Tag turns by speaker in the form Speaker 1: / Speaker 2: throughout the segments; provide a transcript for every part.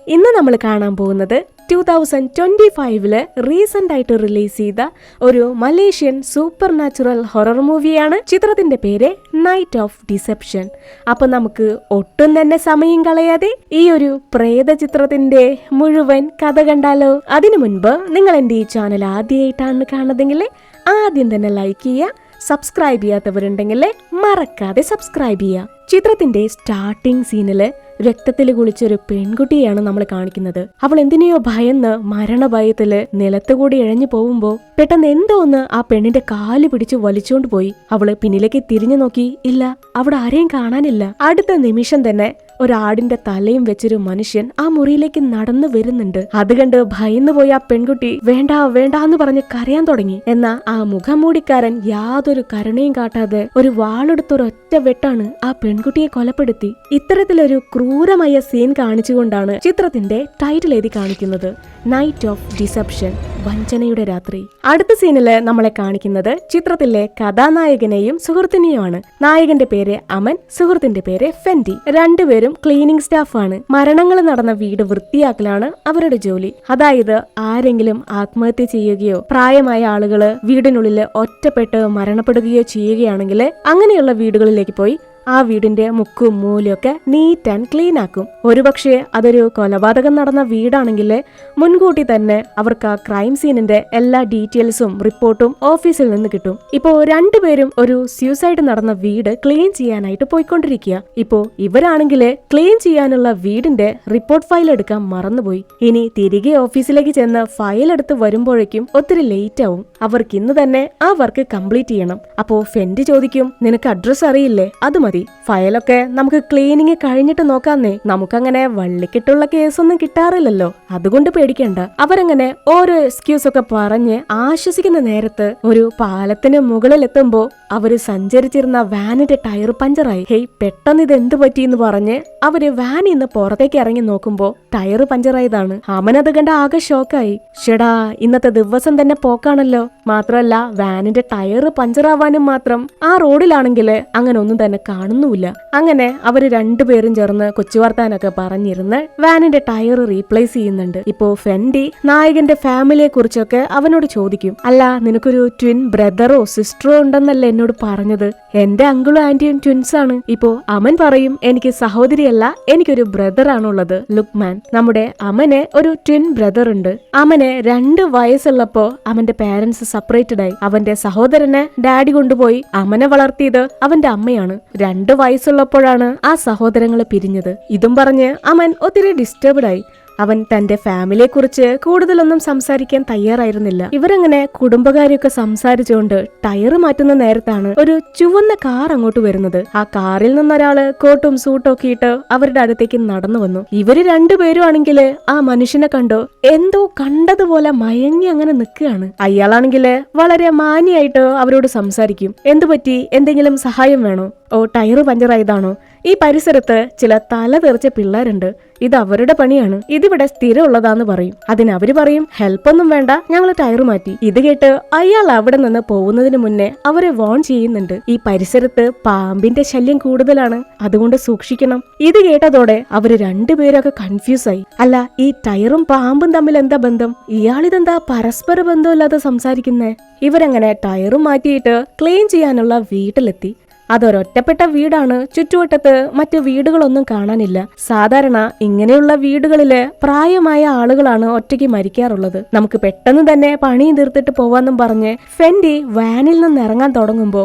Speaker 1: ഇന്ന് നമ്മൾ കാണാൻ പോകുന്നത് 2025 റീസെന്റ് ആയിട്ട് റിലീസ് ചെയ്ത ഒരു മലേഷ്യൻ സൂപ്പർ നാച്ചുറൽ ഹൊറർ മൂവിയാണ്. ചിത്രത്തിന്റെ പേര് നൈറ്റ് ഓഫ് ഡിസെപ്ഷൻ. അപ്പൊ നമുക്ക് ഒട്ടും തന്നെ സമയം കളയാതെ ഈ ഒരു പ്രേത ചിത്രത്തിന്റെ മുഴുവൻ കഥ കണ്ടാലോ? അതിനു മുൻപ് നിങ്ങൾ എന്റെ ഈ ചാനൽ ആദ്യമായിട്ടാണ് കാണുന്നതെങ്കിൽ ആദ്യം തന്നെ ലൈക്ക് ചെയ്യുക. സബ്സ്ക്രൈബ് ചെയ്യാത്തവരുണ്ടെങ്കിൽ മറക്കാതെ സബ്സ്ക്രൈബ് ചെയ്യുക. ചിത്രത്തിന്റെ സ്റ്റാർട്ടിംഗ് സീനില് രക്തത്തിൽ കുളിച്ചൊരു പെൺകുട്ടിയാണ് നമ്മൾ കാണിക്കുന്നത്. അവൾ എന്തിനെയോ ഭയന്ന് മരണഭയത്തില് നിലത്തുകൂടി ഇഴഞ്ഞു പോകുമ്പോ പെട്ടെന്ന് എന്തോ ഒന്ന് ആ പെണ്ണിന്റെ കാല് പിടിച്ച് വലിച്ചോണ്ട് പോയി. അവള് പിന്നിലേക്ക് തിരിഞ്ഞു നോക്കി, ഇല്ല, അവിടെ ആരെയും കാണാനില്ല. അടുത്ത നിമിഷം തന്നെ ഒരാടിന്റെ തലയും വെച്ചൊരു മനുഷ്യൻ ആ മുറിയിലേക്ക് നടന്നു വരുന്നുണ്ട്. അത് കണ്ട് ഭയന്നു പോയി ആ പെൺകുട്ടി വേണ്ട വേണ്ട എന്ന് പറഞ്ഞ് കരയാൻ തുടങ്ങി. എന്നാ ആ മുഖംമൂടിക്കാരൻ യാതൊരു കരുണയും കാട്ടാതെ ഒരു വാളെടുത്തൊരൊറ്റ വെട്ടാണ് ആ പെൺകുട്ടിയെ കൊലപ്പെടുത്തി. ഇത്തരത്തിലൊരു ക്രൂരമായ സീൻ കാണിച്ചുകൊണ്ടാണ് ചിത്രത്തിന്റെ ടൈറ്റിൽ എഴുതി കാണിക്കുന്നത്, നൈറ്റ് ഓഫ് ഡിസെപ്ഷൻ, വഞ്ചനയുടെ രാത്രി. അടുത്ത സീനില് നമ്മളെ കാണിക്കുന്നത് ചിത്രത്തിലെ കഥാനായകനെയും സുഹൃത്തിനെയുമാണ്. നായകന്റെ പേര് അമൻ, സുഹൃത്തിന്റെ പേര് ഫെൻഡി. രണ്ടുപേരും ക്ലീനിങ് സ്റ്റാഫാണ്. മരണങ്ങൾ നടന്ന വീട് വൃത്തിയാക്കലാണ് അവരുടെ ജോലി. അതായത് ആരെങ്കിലും ആത്മഹത്യ ചെയ്യുകയോ പ്രായമായ ആളുകള് വീടിനുള്ളിൽ ഒറ്റപ്പെട്ട് മരണപ്പെടുകയോ ചെയ്യുകയാണെങ്കിൽ അങ്ങനെയുള്ള വീടുകളിലേക്ക് പോയി ആ വീടിന്റെ മുക്കും മൂലയൊക്കെ നീറ്റ് ആൻഡ് ക്ലീൻ ആക്കും. ഒരുപക്ഷെ അതൊരു കൊലപാതകം നടന്ന വീടാണെങ്കിൽ മുൻകൂട്ടി തന്നെ അവർക്ക് ആ ക്രൈം സീനിന്റെ എല്ലാ ഡീറ്റെയിൽസും റിപ്പോർട്ടും ഓഫീസിൽ നിന്ന് കിട്ടും. ഇപ്പോ രണ്ടുപേരും ഒരു സ്യൂസൈഡ് നടന്ന വീട് ക്ലീൻ ചെയ്യാനായിട്ട് പോയിക്കൊണ്ടിരിക്കുക. ഇപ്പോ ഇവരാണെങ്കിൽ ക്ലീൻ ചെയ്യാനുള്ള വീടിന്റെ റിപ്പോർട്ട് ഫയൽ എടുക്കാൻ മറന്നുപോയി. ഇനി തിരികെ ഓഫീസിലേക്ക് ചെന്ന് ഫയൽ എടുത്ത് വരുമ്പോഴേക്കും ഒത്തിരി ലേറ്റ് ആവും. അവർക്ക് ഇന്ന് തന്നെ ആ വർക്ക് കംപ്ലീറ്റ് ചെയ്യണം. അപ്പോ ഫെൻഡി ചോദിക്കും, നിനക്ക് അഡ്രസ് അറിയില്ലേ? അത് മതി, ഫയലൊക്കെ നമുക്ക് ക്ലീനിങ് കഴിഞ്ഞിട്ട് നോക്കാന്നേ. നമുക്കങ്ങനെ വള്ളിക്കിട്ടുള്ള കേസൊന്നും കിട്ടാറില്ലല്ലോ, അതുകൊണ്ട് പേടിക്കണ്ട. അവരങ്ങനെ ഓരോ എക്സ്ക്യൂസ് ഒക്കെ പറഞ്ഞ് ആശ്വസിക്കുന്ന നേരത്ത് ഒരു പാലത്തിന് മുകളിൽ എത്തുമ്പോ അവര് സഞ്ചരിച്ചിരുന്ന വാനിന്റെ ടയർ പഞ്ചറായി. ഹേയ്, പെട്ടെന്ന് ഇത് എന്ത് പറ്റിയെന്ന് പറഞ്ഞ് അവര് വാനിൽ നിന്ന് പുറത്തേക്ക് ഇറങ്ങി നോക്കുമ്പോ ടയർ പഞ്ചറായതാണ്. അമനത് കണ്ട ആകെ ഷോക്കായി. ഷെടാ, ഇന്നത്തെ ദിവസം തന്നെ പോക്കാണല്ലോ. മാത്രമല്ല വാനിന്റെ ടയർ പഞ്ചറാവാനും മാത്രം ആ റോഡിലാണെങ്കിൽ അങ്ങനെ ഒന്നും തന്നെ കാണുന്നുമില്ല. അങ്ങനെ അവര് രണ്ടുപേരും ചേർന്ന് കൊച്ചുവർത്താനൊക്കെ പറഞ്ഞിരുന്ന് വാനിന്റെ ടയർ റീപ്ലേസ് ചെയ്യുന്നുണ്ട്. ഇപ്പോ ഫെൻഡി നായകന്റെ ഫാമിലിയെ കുറിച്ചൊക്കെ അവനോട് ചോദിക്കും, അല്ല, നിനക്കൊരു ട്വിൻ ബ്രദറോ സിസ്റ്ററോ ഉണ്ടെന്നല്ലേ എന്നോട് പറഞ്ഞത്? എന്റെ അങ്കിളും ആന്റിയും ട്വിൻസ് ആണ്. ഇപ്പോ അമൻ പറയും, എനിക്ക് സഹോദരിയല്ല, എനിക്കൊരു ബ്രദർ ആണുള്ളത്, ലുക്മാൻ. നമ്മുടെ അമന് ഒരു ട്വിൻ ബ്രദർ ഉണ്ട്. അമന് 2 വയസ്സുള്ളപ്പോ അവന്റെ പാരന്റ്സ് സെപ്പറേറ്റഡ് ആയി. അവന്റെ സഹോദരനെ ഡാഡി കൊണ്ടുപോയി. അമനെ വളർത്തിയത് അവന്റെ അമ്മയാണ്. 2 വയസ്സുള്ളപ്പോഴാണ് ആ സഹോദരങ്ങളെ പിരിഞ്ഞത്. ഇതും പറഞ്ഞ് അമൻ ഒത്തിരി ഡിസ്റ്റർബ്ഡ് ആയി. അവൻ തന്റെ ഫാമിലിയെ കുറിച്ച് കൂടുതലൊന്നും സംസാരിക്കാൻ തയ്യാറായിരുന്നില്ല. ഇവരങ്ങനെ കുടുംബകാര്യമൊക്കെ സംസാരിച്ചുകൊണ്ട് ടയർ മാറ്റുന്ന നേരത്താണ് ഒരു ചുവന്ന കാർ അങ്ങോട്ട് വരുന്നത്. ആ കാറിൽ നിന്നൊരാള് കോട്ടും സൂട്ടും ഒക്കെ ഇട്ട് അവരുടെ അടുത്തേക്ക് നടന്നു വന്നു. ഇവര് രണ്ടുപേരും ആണെങ്കില് ആ മനുഷ്യനെ കണ്ടോ എന്തോ കണ്ടതുപോലെ മയങ്ങി അങ്ങനെ നിൽക്കുകയാണ്. അയാളാണെങ്കില് വളരെ മാന്യായിട്ട് അവരോട് സംസാരിക്കും. എന്തു പറ്റി? എന്തെങ്കിലും സഹായം വേണോ? ഓ, ടയർ പഞ്ചറായതാണോ? ഈ പരിസരത്ത് ചില തല തെറിച്ച പിള്ളേരുണ്ട്, ഇത് അവരുടെ പണിയാണ്, ഇതിവിടെ സ്ഥിരമുള്ളതാന്ന് പറയും. അതിനവര് പറയും, ഹെൽപ്പൊന്നും വേണ്ട, ഞങ്ങൾ ടയർ മാറ്റി. ഇത് കേട്ട് അയാൾ അവിടെ നിന്ന് പോകുന്നതിന് മുന്നേ അവരെ വോൺ ചെയ്യുന്നുണ്ട്. ഈ പരിസരത്ത് പാമ്പിന്റെ ശല്യം കൂടുതലാണ്, അതുകൊണ്ട് സൂക്ഷിക്കണം. ഇത് കേട്ടതോടെ അവര് രണ്ടുപേരൊക്കെ കൺഫ്യൂസ് ആയി. അല്ല, ഈ ടയറും പാമ്പും തമ്മിൽ എന്താ ബന്ധം? ഇയാളിതെന്താ പരസ്പര ബന്ധമില്ലാതെ സംസാരിക്കുന്നേ? ഇവരങ്ങനെ ടയറും മാറ്റിയിട്ട് ക്ലീൻ ചെയ്യാനുള്ള വീട്ടിലെത്തി. അതൊരൊറ്റപ്പെട്ട വീടാണ്. ചുറ്റുവട്ടത്ത് മറ്റു വീടുകളൊന്നും കാണാനില്ല. സാധാരണ ഇങ്ങനെയുള്ള വീടുകളില് പ്രായമായ ആളുകളാണ് ഒറ്റയ്ക്ക് മരിക്കാറുള്ളത്. നമുക്ക് പെട്ടെന്ന് തന്നെ പണിയും തീർത്തിട്ട് പോവാന്നും പറഞ്ഞ് ഫെൻഡി വാനിൽ നിന്ന് ഇറങ്ങാൻ തുടങ്ങുമ്പോ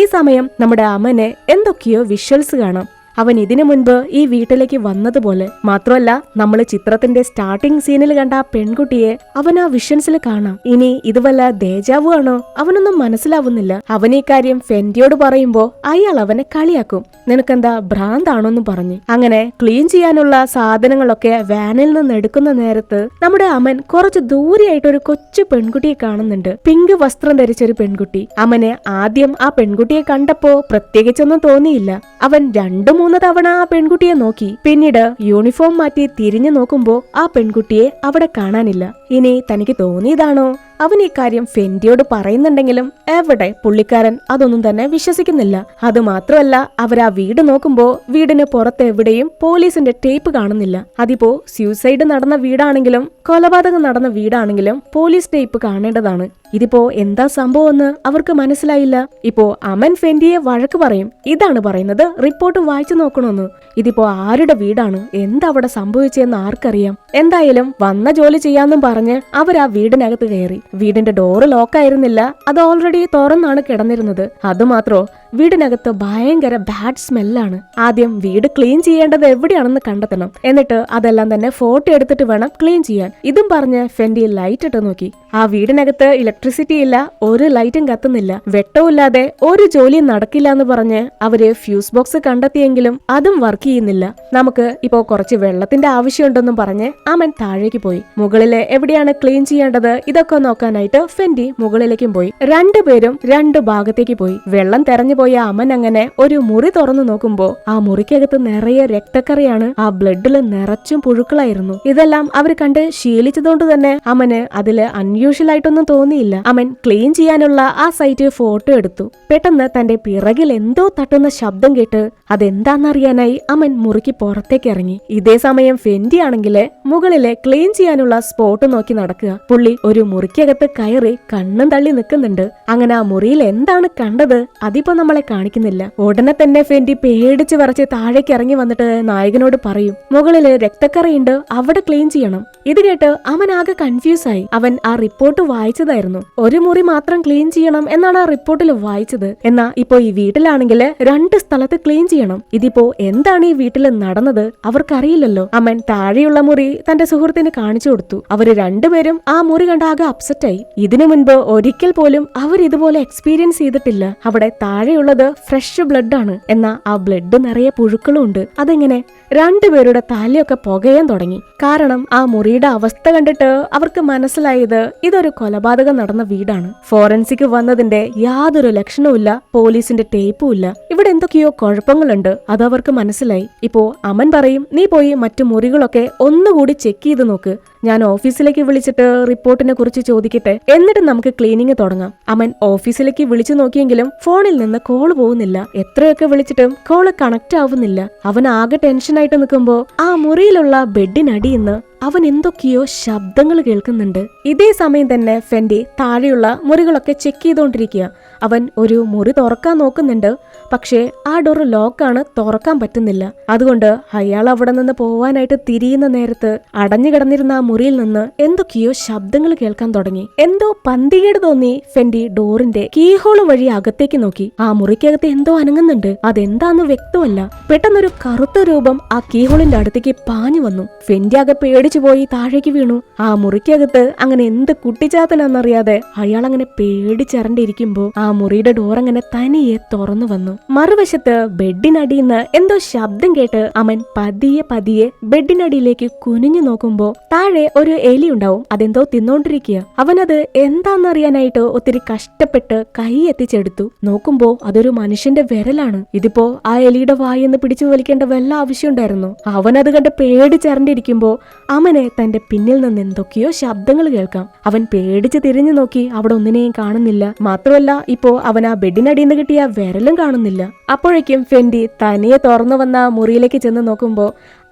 Speaker 1: ഈ സമയം നമ്മുടെ അമന് എന്തൊക്കെയോ വിഷ്വൽസ് കാണാം. അവൻ ഇതിനു മുൻപ് ഈ വീട്ടിലേക്ക് വന്നതുപോലെ. മാത്രമല്ല, നമ്മൾ ചിത്രത്തിന്റെ സ്റ്റാർട്ടിംഗ് സീനിൽ കണ്ട ആ പെൺകുട്ടിയെ അവൻ ആ വിഷൻസിൽ കാണാം. ഇനി ഇത് വല്ല ദേജാവു ആണോ? അവനൊന്നും മനസ്സിലാവുന്നില്ല. അവൻ ഈ കാര്യം ഫെൻഡിയോട് പറയുമ്പോ അയാൾ അവനെ കളിയാക്കും, നിനക്കെന്താ ഭ്രാന്താണോന്ന് പറഞ്ഞ്. അങ്ങനെ ക്ലീൻ ചെയ്യാനുള്ള സാധനങ്ങളൊക്കെ വാനിൽ നിന്ന് എടുക്കുന്ന നേരത്ത് നമ്മുടെ അമൻ കുറച്ച് ദൂരെയായിട്ട് ഒരു കൊച്ചു പെൺകുട്ടിയെ കാണുന്നുണ്ട്. പിങ്ക് വസ്ത്രം ധരിച്ചൊരു പെൺകുട്ടി. അമന് ആദ്യം ആ പെൺകുട്ടിയെ കണ്ടപ്പോ പ്രത്യേകിച്ചൊന്നും തോന്നിയില്ല. അവൻ 2-3 തവണ ആ പെൺകുട്ടിയെ നോക്കി. പിന്നീട് യൂണിഫോം മാറ്റി തിരിഞ്ഞു നോക്കുമ്പോ ആ പെൺകുട്ടിയെ അവിടെ കാണാനില്ല. ഇനി തനിക്ക് തോന്നിയതാണോ അവൻ ഈ കാര്യം ഫെൻഡിയോട് പറയുന്നുണ്ടെങ്കിലും എവിടെ പുള്ളിക്കാരൻ അതൊന്നും തന്നെ വിശ്വസിക്കുന്നില്ല. അത് മാത്രമല്ല, അവർ ആ വീട് നോക്കുമ്പോ വീടിന് പുറത്ത് എവിടെയും പോലീസിന്റെ ടേപ്പ് കാണുന്നില്ല. അതിപ്പോ സ്യൂസൈഡ് നടന്ന വീടാണെങ്കിലും കൊലപാതകം നടന്ന വീടാണെങ്കിലും പോലീസ് ടേപ്പ് കാണേണ്ടതാണ്. ഇതിപ്പോ എന്താ സംഭവം എന്ന് അവർക്ക് മനസ്സിലായില്ല. ഇപ്പോ അമൻ ഫെൻഡിയെ വഴക്ക് പറയും. ഇതാണ് പറയുന്നത്, റിപ്പോർട്ട് വായിച്ചു നോക്കണമെന്ന്. ഇതിപ്പോ ആരുടെ വീടാണ്, എന്താ അവിടെ സംഭവിച്ചെന്ന് ആർക്കറിയാം. എന്തായാലും വന്ന ജോലി ചെയ്യാന്നും പറഞ്ഞ് അവർ ആ വീടിനകത്ത് കയറി. വീടിന്റെ ഡോറ് ലോക്കായിരുന്നില്ല, അത് ഓൾറെഡി തുറന്നാണ് കിടന്നിരുന്നത്. അതുമാത്രോ വീടിനകത്ത് ഭയങ്കര ബാഡ് സ്മെല്ലാണ്. ആദ്യം വീട് ക്ലീൻ ചെയ്യേണ്ടത് എവിടെയാണെന്ന് കണ്ടെത്തണം, എന്നിട്ട് അതെല്ലാം തന്നെ ഫോട്ടോ എടുത്തിട്ട് വേണം ക്ലീൻ ചെയ്യാൻ. ഇതും പറഞ്ഞ് ഫെൻഡി ലൈറ്റ് ഇട്ട് നോക്കി. ആ വീടിനകത്ത് ഇലക്ട്രിസിറ്റി ഇല്ല, ഒരു ലൈറ്റും കത്തുന്നില്ല. വെട്ടമില്ലാതെ ഒരു ജോലിയും നടക്കില്ല എന്ന് പറഞ്ഞ് അവര് ഫ്യൂസ് ബോക്സ് കണ്ടെത്തിയെങ്കിലും അതും വർക്ക് ചെയ്യുന്നില്ല. നമുക്ക് ഇപ്പോ കുറച്ച് വെള്ളത്തിന്റെ ആവശ്യമുണ്ടെന്നും പറഞ്ഞ് അമൻ താഴേക്ക് പോയി. മുകളിലെ എവിടെയാണ് ക്ലീൻ ചെയ്യേണ്ടത് ഇതൊക്കെ നോക്കാനായിട്ട് ഫെൻഡി മുകളിലേക്കും പോയി. രണ്ടുപേരും രണ്ടു ഭാഗത്തേക്ക് പോയി. വെള്ളം തെരഞ്ഞു പോയ അമൻ അങ്ങനെ ഒരു മുറി തുറന്നു നോക്കുമ്പോ ആ മുറിക്കകത്ത് നിറയെ രക്തക്കറിയാണ്. ആ ബ്ലഡില് നിറച്ചും പുഴുക്കളായിരുന്നു. ഇതെല്ലാം അവർ കണ്ട് ശീലിച്ചതുകൊണ്ട് തന്നെ അമന് അതില് അൺയൂഷ്വൽ ആയിട്ടൊന്നും തോന്നിയില്ല. അമൻ ക്ലീൻ ചെയ്യാനുള്ള ആ സൈറ്റ് ഫോട്ടോ എടുത്തു. പെട്ടെന്ന് തന്റെ പിറകിൽ എന്തോ തട്ടുന്ന ശബ്ദം കേട്ട് അതെന്താന്നറിയാനായി അമൻ മുറിക്ക് പുറത്തേക്ക് ഇറങ്ങി. ഇതേ സമയം ഫെൻഡി ആണെങ്കില് മുകളിലെ ക്ലീൻ ചെയ്യാനുള്ള സ്പോട്ട് നോക്കി നടക്കുക. പുള്ളി ഒരു മുറിക്കകത്ത് കയറി കണ്ണും തള്ളി നിൽക്കുന്നുണ്ട്. അങ്ങനെ ആ മുറിയിൽ എന്താണ് കണ്ടത് അതിപ്പോ നമ്മളെ കാണിക്കുന്നില്ല. ഉടനെ തന്നെ ഫെൻഡി പേടിച്ച് വിറച്ച് താഴേക്ക് ഇറങ്ങി വന്നിട്ട് നായകനോട് പറയും, മുകളില് രക്തക്കറയുണ്ട്, അവിടെ ക്ലീൻ ചെയ്യണം. ഇത് കേട്ട് അവൻ ആകെ കൺഫ്യൂസ് ആയി. അവൻ ആ റിപ്പോർട്ട് വായിച്ചതായിരുന്നു. ഒരു മുറി മാത്രം ക്ലീൻ ചെയ്യണം എന്നാണ് ആ റിപ്പോർട്ടിൽ വായിച്ചത്. എന്നാ ഇപ്പോ ഈ വീട്ടിലാണെങ്കിൽ 2 സ്ഥലത്ത് ക്ലീൻ ചെയ്യണം. ഇതിപ്പോ എന്താണ് ഈ വീട്ടിൽ നടന്നത് അവർക്കറിയില്ലല്ലോ. അമൻ താഴെയുള്ള മുറി തന്റെ സുഹൃത്തിന് കാണിച്ചു കൊടുത്തു. അവര് രണ്ടുപേരും ആ മുറി കണ്ട് ആകെ അപ്സെറ്റായി. ഇതിനു മുൻപ് ഒരിക്കൽ പോലും അവർ ഇതുപോലെ എക്സ്പീരിയൻസ് ചെയ്തിട്ടില്ല. അവിടെ താഴെയുള്ളത് ഫ്രഷ് ബ്ലഡ് ആണ്. എന്നാ ആ ബ്ലഡ് നിറയെ പുഴുക്കളും ഉണ്ട്. അതെങ്ങനെ? രണ്ടുപേരുടെ തലയൊക്കെ പുകയാൻ തുടങ്ങി. കാരണം ആ മുറിയുടെ അവസ്ഥ കണ്ടിട്ട് അവർക്ക് മനസ്സിലായത് ഇതൊരു കൊലപാതകം നടന്ന വീടാണ്. ഫോറൻസിക് വന്നതിന്റെ യാതൊരു ലക്ഷണവുമില്ല, പോലീസിന്റെ ടേപ്പും ഇല്ല. ഇവിടെ എന്തൊക്കെയോ കുഴപ്പങ്ങളുണ്ട്, അതവർക്ക് മനസ്സിലായി. ഇപ്പോ അമൻ പറയും, നീ പോയി മറ്റു മുറികളൊക്കെ ഒന്നുകൂടി ചെക്ക് ചെയ്ത് നോക്ക്. ഞാൻ ഓഫീസിലേക്ക് വിളിച്ചിട്ട് റിപ്പോർട്ടിനെ കുറിച്ച് ചോദിക്കട്ടെ, എന്നിട്ട് നമുക്ക് ക്ലീനിങ് തുടങ്ങാം. അമൻ ഓഫീസിലേക്ക് വിളിച്ചു നോക്കിയെങ്കിലും ഫോണിൽ നിന്ന് കോള് പോകുന്നില്ല. എത്രയൊക്കെ വിളിച്ചിട്ടും കോള് കണക്ട് ആവുന്നില്ല. അവൻ ആകെ ടെൻഷനായിട്ട് നിൽക്കുമ്പോ ആ മുറിയിലുള്ള ബെഡിനടിയിന്ന് അവൻ എന്തൊക്കെയോ ശബ്ദങ്ങൾ കേൾക്കുന്നുണ്ട്. ഇതേ സമയം തന്നെ ഫെൻഡി താഴെയുള്ള മുറികളൊക്കെ ചെക്ക് ചെയ്തോണ്ടിരിക്കുക. അവൻ ഒരു മുറി തുറക്കാൻ നോക്കുന്നുണ്ട്. പക്ഷേ ആ ഡോർ ലോക്കാണ്, തുറക്കാൻ പറ്റുന്നില്ല. അതുകൊണ്ട് അയാൾ അവിടെ നിന്ന് പോവാനായിട്ട് തിരിയുന്ന നേരത്ത് അടഞ്ഞു കിടന്നിരുന്ന ആ മുറിയിൽ നിന്ന് എന്തൊക്കെയോ ശബ്ദങ്ങൾ കേൾക്കാൻ തുടങ്ങി. എന്തോ പന്തികേട് തോന്നി ഫെൻഡി ഡോറിന്റെ കീഹോള് വഴി അകത്തേക്ക് നോക്കി. ആ മുറിക്കകത്ത് എന്തോ അനങ്ങുന്നുണ്ട്, അതെന്താന്ന് വ്യക്തമല്ല. പെട്ടെന്നൊരു കറുത്ത രൂപം ആ കീഹോളിന്റെ അടുത്തേക്ക് പാഞ്ഞു വന്നു. ഫെൻഡി ആകെ പേടിച്ചു പോയി താഴേക്ക് വീണു. ആ മുറിക്കകത്ത് അങ്ങനെ എന്ത് കുട്ടിച്ചാത്തനാന്നറിയാതെ അയാൾ അങ്ങനെ പേടിച്ചരണ്ടിരിക്കുമ്പോ ആ മുറിയുടെ ഡോർ അങ്ങനെ തനിയെ തുറന്നു വന്നു. മറുവശത്ത് ബെഡിനടിയിന്ന് എന്തോ ശബ്ദം കേട്ട് അമൻ പതിയെ പതിയെ ബെഡിനടിയിലേക്ക് കുനിഞ്ഞു നോക്കുമ്പോ താഴെ ഒരു എലി ഉണ്ടാവും. അതെന്തോ തിന്നോണ്ടിരിക്കുക. അവനത് എന്താന്നറിയാനായിട്ട് ഒത്തിരി കഷ്ടപ്പെട്ട് കൈ എത്തിച്ചെടുത്തു. നോക്കുമ്പോ അതൊരു മനുഷ്യന്റെ വിരലാണ്. ഇതിപ്പോ ആ എലിയുടെ വായെന്ന് പിടിച്ചു വലിക്കേണ്ട വല്ല ആവശ്യമുണ്ടായിരുന്നു? അവനത് കണ്ട് പേടിച്ചരണ്ടിരിക്കുമ്പോ അമനെ തന്റെ പിന്നിൽ നിന്ന് എന്തൊക്കെയോ ശബ്ദങ്ങൾ കേൾക്കാം. അവൻ പേടിച്ച് തിരിഞ്ഞു നോക്കി, അവിടെ ഒന്നിനെയും കാണുന്നില്ല. മാത്രമല്ല ഇപ്പോ അവൻ ആ ബെഡിനടിയിൽ നിന്ന് കിട്ടിയ വിരലും കാണുന്നില്ല. അപ്പോഴേക്കും ഫെൻഡി തനിയെ തുറന്നു വന്ന മുറിയിലേക്ക് ചെന്ന് നോക്കുമ്പോ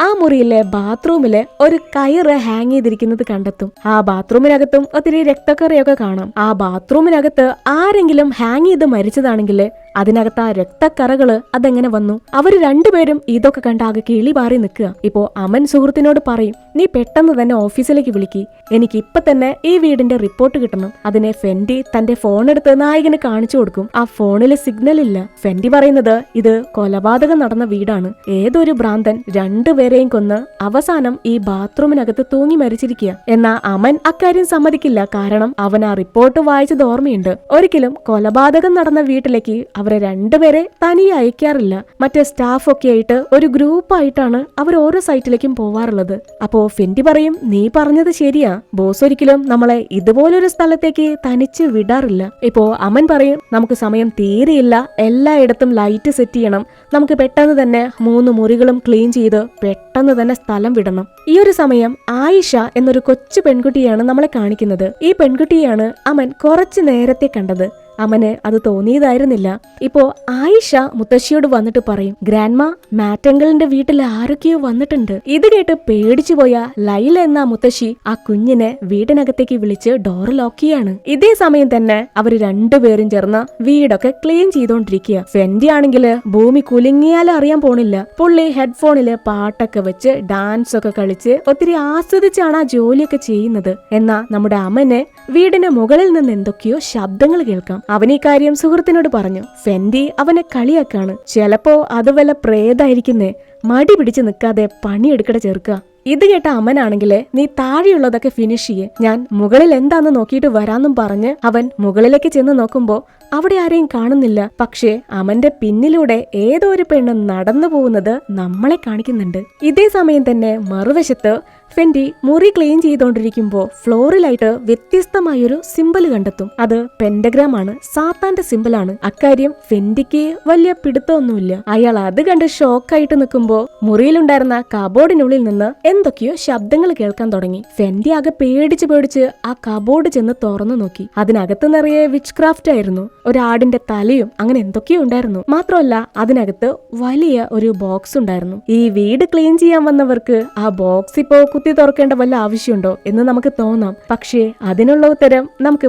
Speaker 1: ആ മുറിയിലെ ബാത്റൂമിലെ ഒരു കയറ് ഹാങ് ചെയ്തിരിക്കുന്നത് കണ്ടെത്തും. ആ ബാത്റൂമിനകത്തും ഒത്തിരി രക്തക്കറിയൊക്കെ കാണാം. ആ ബാത്റൂമിനകത്ത് ആരെങ്കിലും ഹാങ് ചെയ്ത് മരിച്ചതാണെങ്കിൽ അതിനകത്ത് ആ രക്തക്കറകള് അതെങ്ങനെ വന്നു? അവര് രണ്ടുപേരും ഇതൊക്കെ കണ്ടാകെ കിളി പാറി നിൽക്കുക. ഇപ്പോ അമൻ സുഹൃത്തിനോട് പറയും, നീ പെട്ടെന്ന് തന്നെ ഓഫീസിലേക്ക് വിളിക്ക്, എനിക്ക് ഇപ്പൊ തന്നെ ഈ വീടിന്റെ റിപ്പോർട്ട് കിട്ടണം. അതിനെ ഫെൻഡി തന്റെ ഫോൺ എടുത്ത് നായകന് കാണിച്ചു കൊടുക്കും. ആ ഫോണില് സിഗ്നൽ ഇല്ല. ഫെൻഡി പറയുന്നത് ഇത് കൊലപാതകം നടന്ന വീടാണ്. ഏതൊരു ഭ്രാന്തൻ രണ്ടുപേരെയും കൊന്ന് അവസാനം ഈ ബാത്റൂമിനകത്ത് തൂങ്ങി മരിച്ചിരിക്കുക. എന്നാ അമൻ അക്കാര്യം സമ്മതിക്കില്ല. കാരണം അവൻ ആ റിപ്പോർട്ട് വായിച്ചത് ഓർമ്മയുണ്ട്. ഒരിക്കലും കൊലപാതകം നടന്ന വീട്ടിലേക്ക് അവരെ രണ്ടുപേരെ തനിയെ അയക്കാറില്ല. മറ്റേ സ്റ്റാഫൊക്കെ ആയിട്ട് ഒരു ഗ്രൂപ്പായിട്ടാണ് അവർ ഓരോ സൈറ്റിലേക്കും പോവാറുള്ളത്. അപ്പോ ഫെൻഡി പറയും, നീ പറഞ്ഞത് ശരിയാ, ബോസ് ഒരിക്കലും നമ്മളെ ഇതുപോലൊരു സ്ഥലത്തേക്ക് തനിച്ച് വിടാറില്ല. ഇപ്പോ അമൻ പറയും, നമുക്ക് സമയം തീരെയില്ല, എല്ലായിടത്തും ലൈറ്റ് സെറ്റ് ചെയ്യണം, നമുക്ക് പെട്ടെന്ന് തന്നെ 3 മുറികളും ക്ലീൻ ചെയ്ത് പെട്ടെന്ന് തന്നെ സ്ഥലം വിടണം. ഈ ഒരു സമയം ആയിഷ എന്നൊരു കൊച്ചു പെൺകുട്ടിയാണ് നമ്മളെ കാണിക്കുന്നത്. ഈ പെൺകുട്ടിയാണ് അമൻ കുറച്ചു നേരത്തെ കണ്ടത്. അമന് അത് തോന്നിയതായിരുന്നില്ല. ഇപ്പോ ആയിഷ മുത്തശ്ശിയോട് വന്നിട്ട് പറയും, ഗ്രാൻഡ്മ, മാറ്റങ്കിളിന്റെ വീട്ടിൽ ആരൊക്കെയോ വന്നിട്ടുണ്ട്. ഇത് കേട്ട് പേടിച്ചു പോയ ലൈല എന്ന മുത്തശ്ശി ആ കുഞ്ഞിനെ വീടിനകത്തേക്ക് വിളിച്ച് ഡോർ ലോക്ക് ചെയ്യാണ്. ഇതേ സമയം തന്നെ അവര് രണ്ടുപേരും ചേർന്ന് വീടൊക്കെ ക്ലീൻ ചെയ്തോണ്ടിരിക്കുക. ഫെൻഡി ആണെങ്കില് ഭൂമി കുലുങ്ങിയാലും അറിയാൻ പോണില്ല. പുള്ളി ഹെഡ്ഫോണില് പാട്ടൊക്കെ വെച്ച് ഡാൻസ് ഒക്കെ കളിച്ച് ഒത്തിരി ആസ്വദിച്ചാണ് ആ ജോലിയൊക്കെ ചെയ്യുന്നത്. എന്നാ നമ്മുടെ അമന് വീടിന് മുകളിൽ നിന്ന് എന്തൊക്കെയോ ശബ്ദങ്ങൾ കേൾക്കാം. അവൻ ഈ കാര്യം സുഹൃത്തിനോട് പറഞ്ഞു. ഫെൻഡി അവനെ കളിയാക്കാണ്. ചിലപ്പോ അത് വല്ല പ്രേതായിരിക്കുന്നേ, മടി പിടിച്ച് നിൽക്കാതെ പണിയെടുക്കട ചേർക്കുക. ഇത് കേട്ട അമനാണെങ്കില്, നീ താഴെയുള്ളതൊക്കെ ഫിനിഷ് ചെയ്യേ, ഞാൻ മുകളിൽ എന്താന്ന് നോക്കിയിട്ട് വരാന്നും പറഞ്ഞ് അവൻ മുകളിലേക്ക് ചെന്ന് നോക്കുമ്പോ അവിടെ ആരെയും കാണുന്നില്ല. പക്ഷേ അമന്റെ പിന്നിലൂടെ ഏതോ ഒരു പെണ്ണ് നടന്നു പോകുന്നത് നമ്മളെ കാണിക്കുന്നുണ്ട്. ഇതേ സമയം തന്നെ മറുവശത്ത് ഫെൻഡി മുറി ക്ലീൻ ചെയ്തോണ്ടിരിക്കുമ്പോ ഫ്ലോറിലായിട്ട് വ്യത്യസ്തമായൊരു സിമ്പിൾ കണ്ടെത്തും. അത് പെന്റഗ്രാം ആണ്, സാത്താന്റെ സിമ്പിളാണ്. അക്കാര്യം ഫെൻഡിക്ക് വലിയ പിടുത്തമൊന്നുമില്ല. അയാൾ അത് കണ്ട് ഷോക്കായിട്ട് നിൽക്കുമ്പോ മുറിയിലുണ്ടായിരുന്ന കബോർഡിനുള്ളിൽ നിന്ന് എന്തൊക്കെയോ ശബ്ദങ്ങൾ കേൾക്കാൻ തുടങ്ങി. ഫെൻഡി ആകെ പേടിച്ച് ആ കബോർഡ് ചെന്ന് തുറന്നു നോക്കി. അതിനകത്ത് നിറയെ വിച്ച് ക്രാഫ്റ്റ് ആയിരുന്നു. ഒരാടിന്റെ തലയും അങ്ങനെ എന്തൊക്കെയോ ഉണ്ടായിരുന്നു. മാത്രമല്ല അതിനകത്ത് വലിയ ഒരു ബോക്സ് ഉണ്ടായിരുന്നു. ഈ വീട് ക്ലീൻ ചെയ്യാൻ വന്നവർക്ക് ആ ബോക്സ് ഇപ്പോ കുത്തി തുറക്കേണ്ട വല്ല ആവശ്യമുണ്ടോ എന്ന് നമുക്ക് തോന്നാം. പക്ഷേ അതിനുള്ള ഉത്തരം നമുക്ക്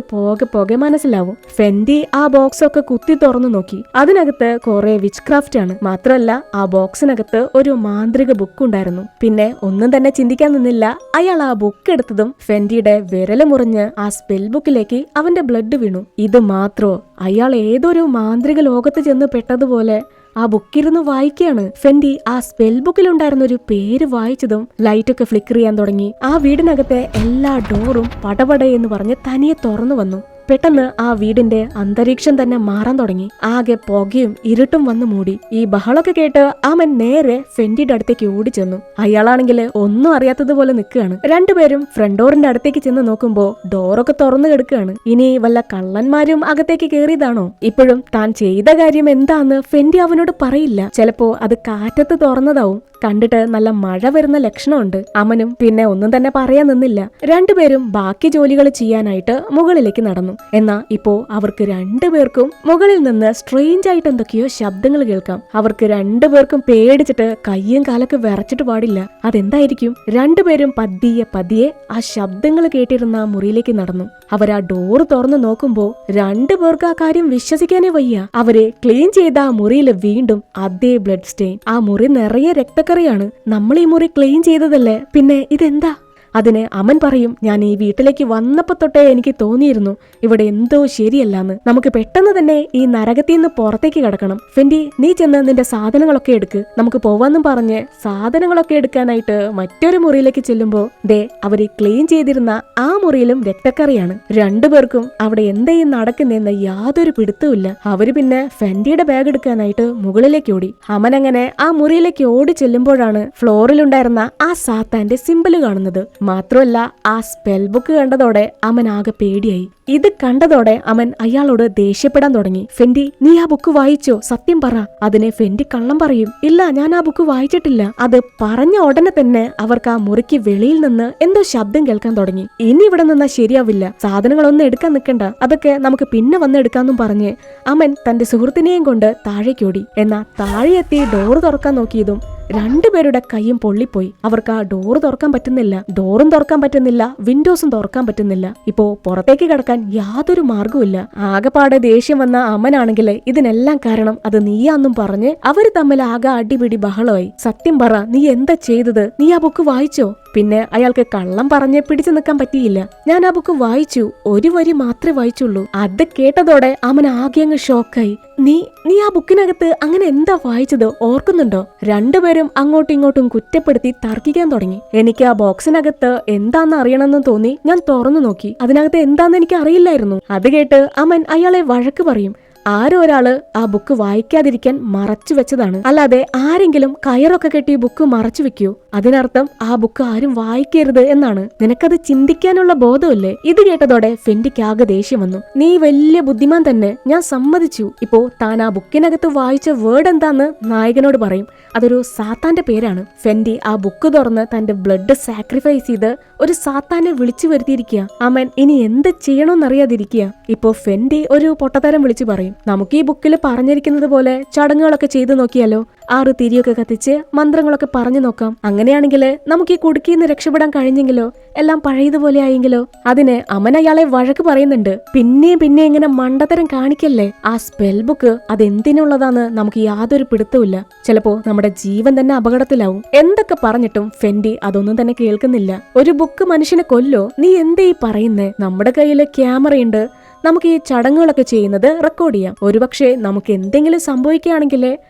Speaker 1: പോകെ മനസ്സിലാവും. ഫെൻഡി ആ ബോക്സ് ഒക്കെ കുത്തി തുറന്നു നോക്കി. അതിനകത്ത് കുറെ വിച്ച് ക്രാഫ്റ്റ് ആണ്. മാത്രമല്ല ആ ബോക്സിനകത്ത് ഒരു മാന്ത്രിക ബുക്ക് ഉണ്ടായിരുന്നു. പിന്നെ ഒന്നും തന്നെ ചിന്തിക്കാൻ നിന്നില്ല. അയാൾ ആ ബുക്ക് എടുത്തതും ഫെൻഡിയുടെ വിരല് മുറിഞ്ഞ് ആ സ്പെൽ ബുക്കിലേക്ക് അവന്റെ ബ്ലഡ് വീണു. ഇത് മാത്രോ, അയാൾ ഏതൊരു മാന്ത്രിക ലോകത്ത് ചെന്ന് പെട്ടതുപോലെ ആ ബുക്കിരുന്ന് വായിക്കുകയാണ്. ഫെൻഡി ആ സ്പെൽ ബുക്കിലുണ്ടായിരുന്ന ഒരു പേര് വായിച്ചതും ലൈറ്റൊക്കെ ഫ്ലിക്കർ ചെയ്യാൻ തുടങ്ങി. ആ വീടിനകത്തെ എല്ലാ ഡോറും പടപടയെന്ന് പറഞ്ഞ് തനിയെ തുറന്നു വന്നു. പെട്ടെന്ന് ആ വീടിന്റെ അന്തരീക്ഷം തന്നെ മാറാൻ തുടങ്ങി. ആകെ പുകയും ഇരുട്ടും വന്നു മൂടി. ഈ ബഹളൊക്കെ കേട്ട് അവൻ നേരെ ഫെൻഡിയുടെ അടുത്തേക്ക് ഓടിച്ചെന്നു. അയാളാണെങ്കിൽ ഒന്നും അറിയാത്തതുപോലെ നിൽക്കുകയാണ്. രണ്ടുപേരും ഫ്രണ്ട് ഡോറിന്റെ അടുത്തേക്ക് ചെന്ന് നോക്കുമ്പോ ഡോറൊക്കെ തുറന്നു കിടക്കുകയാണ്. ഇനി വല്ല കള്ളന്മാരും അകത്തേക്ക് കയറിയതാണോ? ഇപ്പോഴും താൻ ചെയ്ത കാര്യം എന്താന്ന് ഫെൻഡി അവനോട് പറയില്ല. ചിലപ്പോ അത് കാറ്റത്ത് തുറന്നതാവും. കണ്ടിട്ട് നല്ല മഴ വരുന്ന ലക്ഷണമുണ്ട്. അമനും പിന്നെ ഒന്നും തന്നെ പറയാൻ നിന്നില്ല. രണ്ടുപേരും ബാക്കി ജോലികൾ ചെയ്യാനായിട്ട് മുകളിലേക്ക് നടന്നു. എന്നാ ഇപ്പോ അവർക്ക് രണ്ടുപേർക്കും മുകളിൽ നിന്ന് സ്ട്രേഞ്ച് ആയിട്ട് എന്തൊക്കെയോ ശബ്ദങ്ങൾ കേൾക്കാം. അവർക്ക് രണ്ടുപേർക്കും പേടിച്ചിട്ട് കയ്യും കാലൊക്കെ വിറച്ചിട്ട് പാടില്ല. അതെന്തായിരിക്കും? രണ്ടുപേരും പതിയെ ആ ശബ്ദങ്ങൾ കേട്ടിരുന്ന ആ മുറിയിലേക്ക് നടന്നു. അവർ ആ ഡോറ് തുറന്നു നോക്കുമ്പോ രണ്ടുപേർക്ക് ആ കാര്യം വിശ്വസിക്കാനേ വയ്യ. അവര് ക്ലീൻ ചെയ്ത ആ മുറിയിൽ വീണ്ടും അതേ ബ്ലഡ് സ്റ്റെയിൻ. ആ മുറി നിറയെ രക്തക്കറിയാണ്. നമ്മൾ ഈ മുറി ക്ലീൻ ചെയ്തതല്ലേ, പിന്നെ ഇതെന്താ? അതിന് അമൻ പറയും, ഞാൻ ഈ വീട്ടിലേക്ക് വന്നപ്പോ തൊട്ടേ എനിക്ക് തോന്നിയിരുന്നു ഇവിടെ എന്തോ ശരിയല്ലാന്ന്. നമുക്ക് പെട്ടെന്ന് തന്നെ ഈ നരകത്തിൽ നിന്ന് പുറത്തേക്ക് കിടക്കണം. ഫെൻഡി, നീ ചെന്ന് നിന്റെ സാധനങ്ങളൊക്കെ എടുക്ക്, നമുക്ക് പോവാന്നും പറഞ്ഞ് സാധനങ്ങളൊക്കെ എടുക്കാനായിട്ട് മറ്റൊരു മുറിയിലേക്ക് ചെല്ലുമ്പോ അവര് ക്ലീൻ ചെയ്തിരുന്ന ആ മുറിയിലും രക്തക്കറിയാണ്. രണ്ടുപേർക്കും അവിടെ എന്തേയും നടക്കുന്നെന്ന് യാതൊരു പിടുത്തവുമില്ല. അവര് പിന്നെ ഫെൻഡിയുടെ ബാഗ് എടുക്കാനായിട്ട് മുകളിലേക്ക് ഓടി. അമൻ അങ്ങനെ ആ മുറിയിലേക്ക് ഓടി ചെല്ലുമ്പോഴാണ് ഫ്ലോറിലുണ്ടായിരുന്ന ആ സാത്താന്റെ സിമ്പിള് കാണുന്നത്. മാത്രമല്ല ആ സ്പെൽ ബുക്ക് കണ്ടതോടെ അമൻ ആകെ പേടിയായി. ഇത് കണ്ടതോടെ അമൻ അയാളോട് ദേഷ്യപ്പെടാൻ തുടങ്ങി. ഫെൻഡി, നീ ആ ബുക്ക് വായിച്ചോ? സത്യം പറ. അതിനെ ഫെൻഡി കള്ളം പറയും. ഇല്ല, ഞാൻ ആ ബുക്ക് വായിച്ചിട്ടില്ല. അത് പറഞ്ഞ ഉടനെ തന്നെ അവർക്ക് ആ മുറിക്ക് വെളിയിൽ നിന്ന് എന്തോ ശബ്ദം കേൾക്കാൻ തുടങ്ങി. ഇനി ഇവിടെ നിന്നാ ശരിയാവില്ല, സാധനങ്ങളൊന്നും എടുക്കാൻ നിൽക്കണ്ട, അതൊക്കെ നമുക്ക് പിന്നെ വന്നെടുക്കാന്നും പറഞ്ഞ് അമൻ തന്റെ സുഹൃത്തിനെയും കൊണ്ട് താഴേക്കോടി. എന്നാ താഴെ എത്തി ഡോറ് തുറക്കാൻ നോക്കിയതും രണ്ടുപേരുടെ കൈയും പൊള്ളിപ്പോയി. അവർക്ക് ആ ഡോറ് തുറക്കാൻ പറ്റുന്നില്ല. ഡോറും തുറക്കാൻ പറ്റുന്നില്ല, വിൻഡോസും തുറക്കാൻ പറ്റുന്നില്ല. ഇപ്പോ പുറത്തേക്ക് കിടക്കാൻ യാതൊരു മാർഗവുമില്ല. ആകെപ്പാടെ ദേഷ്യം വന്ന അമ്മനാണെങ്കിൽ ഇതിനെല്ലാം കാരണം അത് നീയാന്നും പറഞ്ഞ് അവര് തമ്മിൽ ആകെ അടിപിടി ബഹളമായി. സത്യം പറ, നീ എന്താ ചെയ്തത്? നീ ആ ബുക്ക് വായിച്ചോ? പിന്നെ അയാൾക്ക് കള്ളം പറഞ്ഞ് പിടിച്ചു നിൽക്കാൻ പറ്റിയില്ല. ഞാൻ ആ ബുക്ക് വായിച്ചു, ഒരു വരി മാത്രമേ വായിച്ചുള്ളൂ. അത് കേട്ടതോടെ അവൻ ആകെ അങ്ങ് ഷോക്കായി. നീ ആ ബുക്കിനകത്ത് അങ്ങനെ എന്താ വായിച്ചത് ഓർക്കുന്നുണ്ടോ? രണ്ടുപേരും അങ്ങോട്ടും ഇങ്ങോട്ടും കുറ്റപ്പെടുത്തി തർക്കിക്കാൻ തുടങ്ങി. എനിക്ക് ആ ബോക്സിനകത്ത് എന്താന്ന് അറിയണമെന്ന് തോന്നി ഞാൻ തുറന്നു നോക്കി. അതിനകത്ത് എന്താന്ന് എനിക്ക് അറിയില്ലായിരുന്നു. അത് കേട്ട് അമൻ അയാളെ വഴക്ക് പറയും. ആരോ ഒരാള് ആ ബുക്ക് വായിക്കാതിരിക്കാൻ മറച്ചു വെച്ചതാണ്. അല്ലാതെ ആരെങ്കിലും കയറൊക്കെ കെട്ടി ബുക്ക് മറച്ചു വെക്കൂ? അതിനർത്ഥം ആ ബുക്ക് ആരും വായിക്കരുത് എന്നാണ്. നിനക്കത് ചിന്തിക്കാനുള്ള ബോധമല്ലേ? ഇത് കേട്ടതോടെ ഫെൻഡിക്ക് ആകെ ദേഷ്യം വന്നു. നീ വലിയ ബുദ്ധിമാൻ തന്നെ, ഞാൻ സമ്മതിച്ചു. ഇപ്പോ താൻ ആ ബുക്കിനകത്ത് വായിച്ച വേർഡ് എന്താന്ന് നായകനോട് പറയും. അതൊരു സാത്താന്റെ പേരാണ്. ഫെൻഡി ആ ബുക്ക് തുറന്ന് തന്റെ ബ്ലഡ് സാക്രിഫൈസ് ചെയ്ത് ഒരു സാത്താനെ വിളിച്ചു വരുത്തിയിരിക്കുക. അമൻ ഇനി എന്ത് ചെയ്യണമെന്നറിയാതിരിക്കുക. ഇപ്പോ ഫെൻഡി ഒരു പൊട്ടത്തരം വിളിച്ചു പറയും, നമുക്ക് ഈ ബുക്കിൽ പറഞ്ഞിരിക്കുന്നത് പോലെ ചടങ്ങുകളൊക്കെ ചെയ്തു നോക്കിയാലോ? 6 തിരിയൊക്കെ കത്തിച്ച് മന്ത്രങ്ങളൊക്കെ പറഞ്ഞു നോക്കാം. അങ്ങനെയാണെങ്കിൽ നമുക്ക് ഈ കുടുക്കിന്ന് രക്ഷപ്പെടാൻ കഴിഞ്ഞെങ്കിലോ? എല്ലാം പഴയതുപോലെ ആയെങ്കിലോ? അതിന് അമൻ അയാളെ വഴക്ക് പറയുന്നുണ്ട്. പിന്നെ ഇങ്ങനെ മണ്ടത്തരം കാണിക്കല്ലേ. ആ സ്പെൽ ബുക്ക് അതെന്തിനുള്ളതാന്ന് നമുക്ക് യാതൊരു പിടുത്തവുമില്ല. ചിലപ്പോ നമ്മുടെ ജീവൻ തന്നെ അപകടത്തിലാവും. എന്തൊക്കെ പറഞ്ഞിട്ടും ഫെൻഡി അതൊന്നും തന്നെ കേൾക്കുന്നില്ല. ഒരു ബുക്ക് മനുഷ്യനെ കൊല്ലോ? നീ എന്തേ പറയുന്നേ? നമ്മുടെ കയ്യിൽ ക്യാമറയുണ്ട്, നമുക്ക് ഈ ചടങ്ങുകളൊക്കെ ചെയ്യുന്നത് റെക്കോർഡ് ചെയ്യാം. ഒരുപക്ഷെ നമുക്ക് എന്തെങ്കിലും സംഭവിക്കുകയാണെങ്കിൽ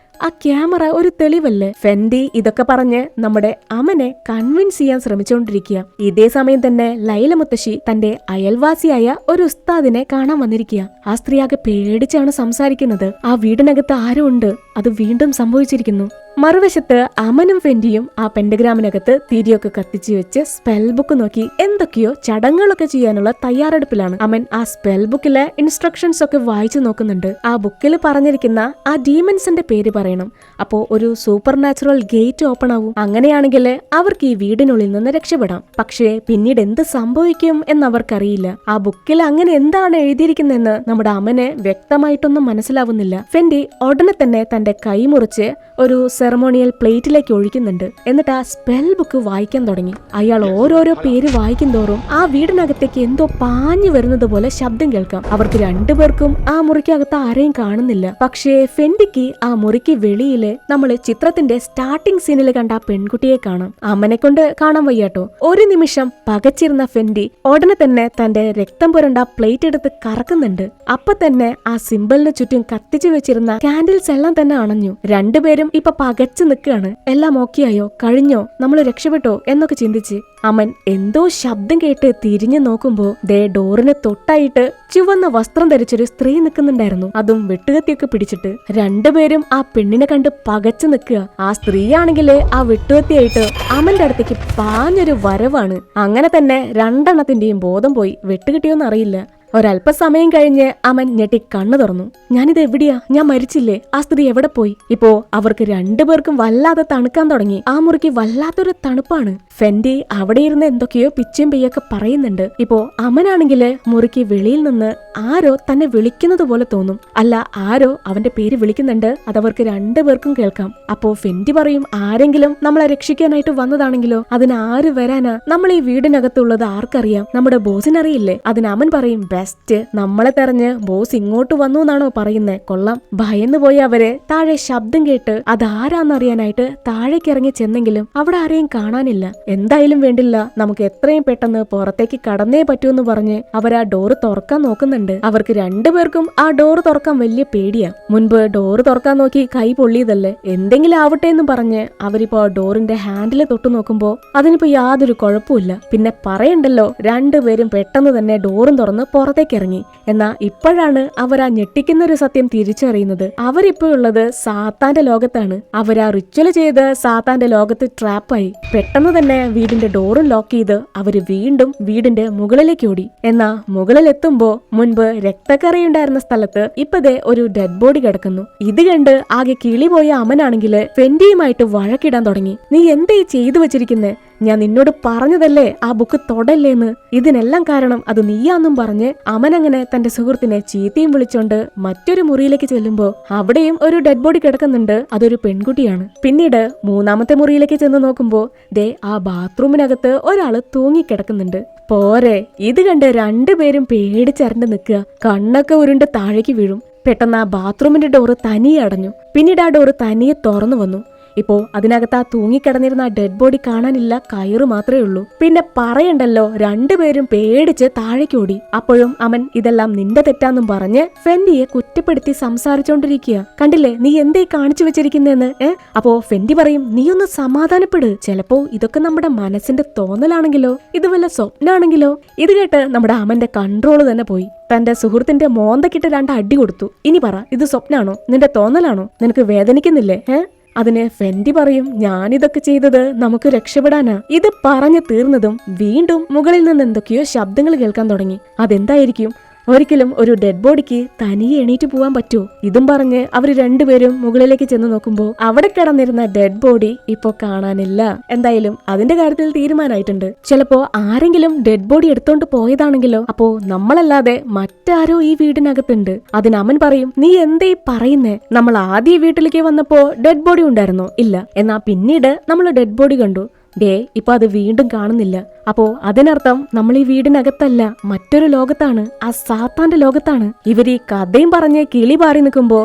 Speaker 1: ആ ക്യാമറ ഒരു തെളിവല്ലേ? ഫെൻഡി ഇതൊക്കെ പറഞ്ഞ് നമ്മുടെ അമനെ കൺവിൻസ് ചെയ്യാൻ ശ്രമിച്ചുകൊണ്ടിരിക്കുക. ഇതേ സമയം തന്നെ ലൈല മുത്തശ്ശി തന്റെ അയൽവാസിയായ ഒരു ഉസ്താദിനെ കാണാൻ വന്നിരിക്കുക. ആ സ്ത്രീ ആകെ പേടിച്ചാണ് സംസാരിക്കുന്നത്. ആ വീടിനകത്ത് ആരോ ഉണ്ട്, അത് വീണ്ടും സംഭവിച്ചിരിക്കുന്നു. മറുവശത്ത് അമനും ഫെൻഡിയും ആ പെന്റഗ്രാമിനകത്ത് തിരിയൊക്കെ കത്തിച്ചു വെച്ച് സ്പെൽ ബുക്ക് നോക്കി എന്തൊക്കെയോ ചടങ്ങുകളൊക്കെ ചെയ്യാനുള്ള തയ്യാറെടുപ്പിലാണ്. അമൻ ആ സ്പെൽ ബുക്കിലെ ഇൻസ്ട്രക്ഷൻസ് ഒക്കെ വായിച്ചു നോക്കുന്നുണ്ട്. ആ ബുക്കിൽ പറഞ്ഞിരിക്കുന്ന ആ ഡീമൻസിന്റെ പേര് പറയണം. അപ്പോ ഒരു സൂപ്പർ നാച്ചുറൽ ഗേറ്റ് ഓപ്പൺ ആവും. അങ്ങനെയാണെങ്കിൽ അവർക്ക് ഈ വീടിനുള്ളിൽ നിന്ന് രക്ഷപ്പെടാം. പക്ഷേ പിന്നീട് എന്ത് സംഭവിക്കും എന്നവർക്കറിയില്ല. ആ ബുക്കിൽ അങ്ങനെ എന്താണ് എഴുതിയിരിക്കുന്നതെന്ന് നമ്മുടെ അമന് വ്യക്തമായിട്ടൊന്നും മനസ്സിലാവുന്നില്ല. ഫെൻഡി ഉടനെ തന്നെ തന്റെ കൈ മുറിച്ച് ഒരു സെറമോണിയൽ പ്ലേറ്റിലേക്ക് ഒഴിക്കുന്നുണ്ട്. എന്നിട്ട് ആ സ്പെൽ ബുക്ക് വായിക്കാൻ തുടങ്ങി. അയാൾ ഓരോരോ പേര് വായിക്കും തോറും ആ വീടിനകത്തേക്ക് എന്തോ പാഞ്ഞു വരുന്നത് പോലെ ശബ്ദം കേൾക്കാം. അവർക്ക് രണ്ടുപേർക്കും ആ മുറിക്കകത്ത് ആരെയും കാണുന്നില്ല. പക്ഷേ ഫെൻഡിക്ക് ആ മുറിക്ക് വെളിയില് നമ്മള് ചിത്രത്തിന്റെ സ്റ്റാർട്ടിംഗ് സീനിൽ കണ്ട ആ പെൺകുട്ടിയെ കാണാം. അമ്മനെ കൊണ്ട് കാണാൻ വയ്യാട്ടോ. ഒരു നിമിഷം പകച്ചിരുന്ന ഫെൻഡി ഉടനെ തന്നെ തന്റെ രക്തം പുരണ്ട പ്ലേറ്റ് എടുത്ത് കറക്കുന്നുണ്ട്. അപ്പൊ തന്നെ ആ സിമ്പിളിന് ചുറ്റും കത്തിച്ചു വെച്ചിരുന്ന കാൻഡിൽസ് എല്ലാം തന്നെ അണഞ്ഞു. രണ്ടുപേരും ഇപ്പൊ പകച്ചു നിൽക്കുകയാണ്. എല്ലാം ഓക്കെയായോ? കഴിഞ്ഞോ? നമ്മൾ രക്ഷപ്പെട്ടോ എന്നൊക്കെ ചിന്തിച്ച് അമൻ എന്തോ ശബ്ദം കേട്ട് തിരിഞ്ഞു നോക്കുമ്പോ ദേ ഡോറിന് തൊട്ടായിട്ട് ചുവന്ന വസ്ത്രം ധരിച്ചൊരു സ്ത്രീ നിൽക്കുന്നുണ്ടായിരുന്നു. അതും വെട്ടുകത്തിയൊക്കെ പിടിച്ചിട്ട്. രണ്ടുപേരും ആ പെണ്ണിനെ കണ്ട് പകച്ചു നിൽക്കുക. ആ സ്ത്രീയാണെങ്കില് ആ വെട്ടുകത്തിയായിട്ട് അമന്റെ അടുത്തേക്ക് പാഞ്ഞൊരു വരവാണ്. അങ്ങനെ തന്നെ രണ്ടെണ്ണത്തിന്റെയും ബോധം പോയി. വെട്ടുകിട്ടിയോന്ന് അറിയില്ല. ഒരല്പസമയം കഴിഞ്ഞ് അമൻ ഞെട്ടി കണ്ണു തുറന്നു. ഞാനിത് എവിടെയാ? ഞാൻ മരിച്ചില്ലേ? ആ സ്ത്രീ എവിടെ പോയി? ഇപ്പോ അവർക്ക് രണ്ടുപേർക്കും വല്ലാതെ തണുക്കാൻ തുടങ്ങി. ആ മുറിക്ക് വല്ലാത്തൊരു തണുപ്പാണ്. ഫെൻഡി അവിടെ ഇരുന്ന് എന്തൊക്കെയോ പിച്ചും പെയ്യൊക്കെ പറയുന്നുണ്ട്. ഇപ്പോ അമനാണെങ്കില് മുറിക്ക് വെളിയിൽ നിന്ന് ആരോ തന്നെ വിളിക്കുന്നത് പോലെ തോന്നും. അല്ല, ആരോ അവന്റെ പേര് വിളിക്കുന്നുണ്ട്. അതവർക്ക് രണ്ടുപേർക്കും കേൾക്കാം. അപ്പോ ഫെൻഡി പറയും, ആരെങ്കിലും നമ്മളെ രക്ഷിക്കാനായിട്ട് വന്നതാണെങ്കിലോ? അതിനാര് വരാനാ? നമ്മൾ ഈ വീടിനകത്തുള്ളത് ആർക്കറിയാം? നമ്മുടെ ബോസിനറിയില്ലേ? അതിന് അമൻ പറയും, ബെസ്റ്റ്, നമ്മളെ തെരഞ്ഞ് ബോസ് ഇങ്ങോട്ട് വന്നു എന്നാണോ പറയുന്നേ? കൊള്ളാം. ഭയന്നു പോയി അവര് താഴെ ശബ്ദം കേട്ട് അതാരാന്നറിയാനായിട്ട് താഴേക്ക് ഇറങ്ങി ചെന്നെങ്കിലും അവിടെ ആരെയും കാണാനില്ല. എന്തായാലും വേണ്ടില്ല, നമുക്ക് എത്രയും പെട്ടെന്ന് പുറത്തേക്ക് കടന്നേ പറ്റൂന്ന് പറഞ്ഞ് അവരാ ഡോറ് തുറക്കാൻ നോക്കുന്നുണ്ട്. അവർക്ക് രണ്ടുപേർക്കും ആ ഡോറ് തുറക്കാൻ വലിയ പേടിയാ. മുൻപ് ഡോറ് തുറക്കാൻ നോക്കി കൈ പൊള്ളിയതല്ലേ, എന്തെങ്കിലും ആവട്ടെ എന്ന് പറഞ്ഞ് അവരിപ്പോ ഡോറിന്റെ ഹാൻഡില് തൊട്ടു നോക്കുമ്പോ അതിനിപ്പോ യാതൊരു കുഴപ്പമില്ല. പിന്നെ പറയണ്ടല്ലോ, രണ്ടുപേരും പെട്ടെന്ന് തന്നെ ഡോറും തുറന്ന് പുറത്തേക്ക് ഇറങ്ങി. എന്നാ ഇപ്പോഴാണ് അവർ ആ ഞെട്ടിക്കുന്ന ഒരു സത്യം തിരിച്ചറിയുന്നത്. അവരിപ്പോ ഉള്ളത് സാത്താന്റെ ലോകത്താണ്. അവരാ റിച്വൽ ചെയ്ത് സാത്താന്റെ ലോകത്ത് ട്രാപ്പായി. പെട്ടെന്ന് തന്നെ വീടിന്റെ ഡോറും ലോക്ക് ചെയ്ത് അവര് വീണ്ടും വീടിന്റെ മുകളിലേക്ക് ഓടി. എന്നാ മുകളിലെത്തുമ്പോ മുൻപ് രക്തക്കറയുണ്ടായിരുന്ന സ്ഥലത്ത് ഇപ്പതേ ഒരു ഡെഡ് ബോഡി കിടക്കുന്നു. ഇത് കണ്ട് ആകെ കിളി പോയ അമനാണെങ്കില് ഫെൻഡിയുമായിട്ട് വഴക്കിടാൻ തുടങ്ങി. നീ എന്തേ ചെയ്തു വെച്ചിരിക്കുന്നേ? ഞാൻ നിന്നോട് പറഞ്ഞതല്ലേ ആ ബുക്ക് തൊടല്ലേന്ന്. ഇതിനെല്ലാം കാരണം അത് നീയാന്നും പറഞ്ഞ് അമനങ്ങനെ തന്റെ സുഹൃത്തിനെ ചീത്തയും വിളിച്ചോണ്ട് മറ്റൊരു മുറിയിലേക്ക് ചെല്ലുമ്പോ അവിടെയും ഒരു ഡെഡ് ബോഡി കിടക്കുന്നുണ്ട്. അതൊരു പെൺകുട്ടിയാണ്. പിന്നീട് മൂന്നാമത്തെ മുറിയിലേക്ക് ചെന്ന് നോക്കുമ്പോ ദേ ആ ബാത്റൂമിനകത്ത് ഒരാള് തൂങ്ങിക്കിടക്കുന്നുണ്ട്. പോരെ, ഇത് കണ്ട് രണ്ടുപേരും പേടിച്ചരണ്ട് നിൽക്കുക. കണ്ണൊക്കെ ഉരുണ്ട് താഴേക്ക് വീഴും. പെട്ടെന്ന് ആ ബാത്റൂമിന്റെ ഡോറ് തനിയെ അടഞ്ഞു. പിന്നീട് ആ ഡോറ് തനിയെ തുറന്നു വന്നു. ഇപ്പോ അതിനകത്ത് ആ തൂങ്ങിക്കിടന്നിരുന്ന ആ ഡെഡ് ബോഡി കാണാനില്ല, കയറ് മാത്രമേ ഉള്ളൂ. പിന്നെ പറയണ്ടല്ലോ, രണ്ടുപേരും പേടിച്ച് താഴേക്കോടി. അപ്പോഴും അമൻ ഇതെല്ലാം നിന്റെ തെറ്റാന്നും പറഞ്ഞ് ഫെൻഡിയെ കുറ്റപ്പെടുത്തി സംസാരിച്ചോണ്ടിരിക്കുക. കണ്ടില്ലേ നീ എന്തേ കാണിച്ചു വെച്ചിരിക്കുന്നെന്ന്. അപ്പോ ഫെൻഡി പറയും, നീ ഒന്ന് സമാധാനപ്പെട്, ചിലപ്പോ ഇതൊക്കെ നമ്മുടെ മനസ്സിന്റെ തോന്നലാണെങ്കിലോ, ഇത് വല്ല സ്വപ്നാണെങ്കിലോ. ഇത് കേട്ട് നമ്മുടെ അമന്റെ കൺട്രോള് തന്നെ പോയി. തന്റെ സുഹൃത്തിന്റെ മോന്തക്കിട്ട് 2 അടി കൊടുത്തു. ഇനി പറ, ഇത് സ്വപ്നാണോ, നിന്റെ തോന്നലാണോ, നിനക്ക് വേദനിക്കുന്നില്ലേ? അതിന് ഫെൻഡി പറയും, ഞാനിതൊക്കെ ചെയ്തത് നമുക്ക് രക്ഷപ്പെടാനാ. ഇത് പറഞ്ഞു തീർന്നതും വീണ്ടും മുകളിൽ നിന്ന് എന്തൊക്കെയോ ശബ്ദങ്ങൾ കേൾക്കാൻ തുടങ്ങി. അതെന്തായിരിക്കും? ഒരിക്കലും ഒരു ഡെഡ് ബോഡിക്ക് തനിയെ എണീറ്റ് പോവാൻ പറ്റുമോ? ഇതും പറഞ്ഞ് അവര് രണ്ടുപേരും മുകളിലേക്ക് ചെന്ന് നോക്കുമ്പോ അവിടെ കിടന്നിരുന്ന ഡെഡ് ബോഡി ഇപ്പൊ കാണാനില്ല. എന്തായാലും അതിന്റെ കാര്യത്തിൽ തീരുമാനമായിട്ടുണ്ട്. ചിലപ്പോ ആരെങ്കിലും ഡെഡ് ബോഡി എടുത്തോണ്ട് പോയതാണെങ്കിലോ? അപ്പോ നമ്മളല്ലാതെ മറ്റാരോ ഈ വീടിനകത്തുണ്ട്. അതിന് അമൻ പറയും, നീ എന്തേ പറയുന്നേ? നമ്മൾ ആദ്യം വീട്ടിലേക്ക് വന്നപ്പോ ഡെഡ് ബോഡി ഉണ്ടായിരുന്നോ? ഇല്ല. എന്നാ പിന്നീട് നമ്മൾ ഡെഡ് ബോഡി കണ്ടു. ഇപ്പൊ അത് വീണ്ടും കാണുന്നില്ല. അപ്പോ അതിനർത്ഥം നമ്മൾ ഈ വീടിനകത്തല്ല, മറ്റൊരു ലോകത്താണ്, ആ സാത്താന്റെ ലോകത്താണ്. ഇവര് ഈ കഥയും പറഞ്ഞ് കിളി പാറി നിൽക്കുമ്പോ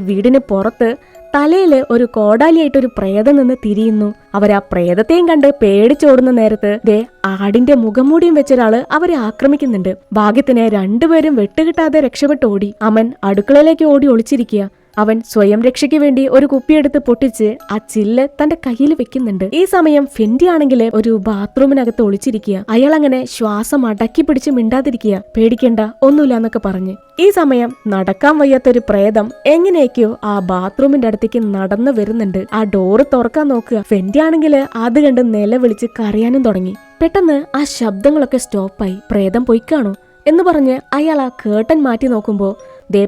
Speaker 1: വീടിന് പുറത്ത് തലയില് ഒരു കോടാലിയായിട്ടൊരു പ്രേതം നിന്ന് തിരിയുന്നു. അവരാ പ്രേതത്തെയും കണ്ട് പേടിച്ചോടുന്ന നേരത്ത് ആടിന്റെ മുഖംമൂടിയും വെച്ചൊരാള് അവരെ ആക്രമിക്കുന്നുണ്ട്. ഭാഗ്യത്തിന് രണ്ടുപേരും വെട്ടുകിട്ടാതെ രക്ഷപ്പെട്ടോടി. അമൻ അടുക്കളയിലേക്ക് ഓടി ഒളിച്ചിരിക്കുക. അവൻ സ്വയം രക്ഷയ്ക്ക് വേണ്ടി ഒരു കുപ്പിയെടുത്ത് പൊട്ടിച്ച് ആ ചില്ല് തന്റെ കയ്യിൽ വെക്കുന്നുണ്ട്. ഈ സമയം ഫെൻഡി ആണെങ്കിൽ ഒരു ബാത്റൂമിനകത്ത് ഒളിച്ചിരിക്കുക. അയാൾ അങ്ങനെ ശ്വാസം അടക്കി പിടിച്ച് മിണ്ടാതിരിക്കുക. പേടിക്കണ്ട, ഒന്നുമില്ല എന്നൊക്കെ പറഞ്ഞ്. ഈ സമയം നടക്കാൻ വയ്യാത്തൊരു പ്രേതം എങ്ങനെയൊക്കെയോ ആ ബാത്റൂമിന്റെ അടുത്തേക്ക് നടന്നു വരുന്നുണ്ട്. ആ ഡോറ് തുറക്കാൻ നോക്കുക. ഫെൻഡി ആണെങ്കിൽ അത് കണ്ട് നിലവിളിച്ച് കരയാനും തുടങ്ങി. പെട്ടെന്ന് ആ ശബ്ദങ്ങളൊക്കെ സ്റ്റോപ്പായി. പ്രേതം പൊയ്ക്കാണോ എന്ന് പറഞ്ഞ് അയാൾ ആ കേട്ടൻ മാറ്റി നോക്കുമ്പോ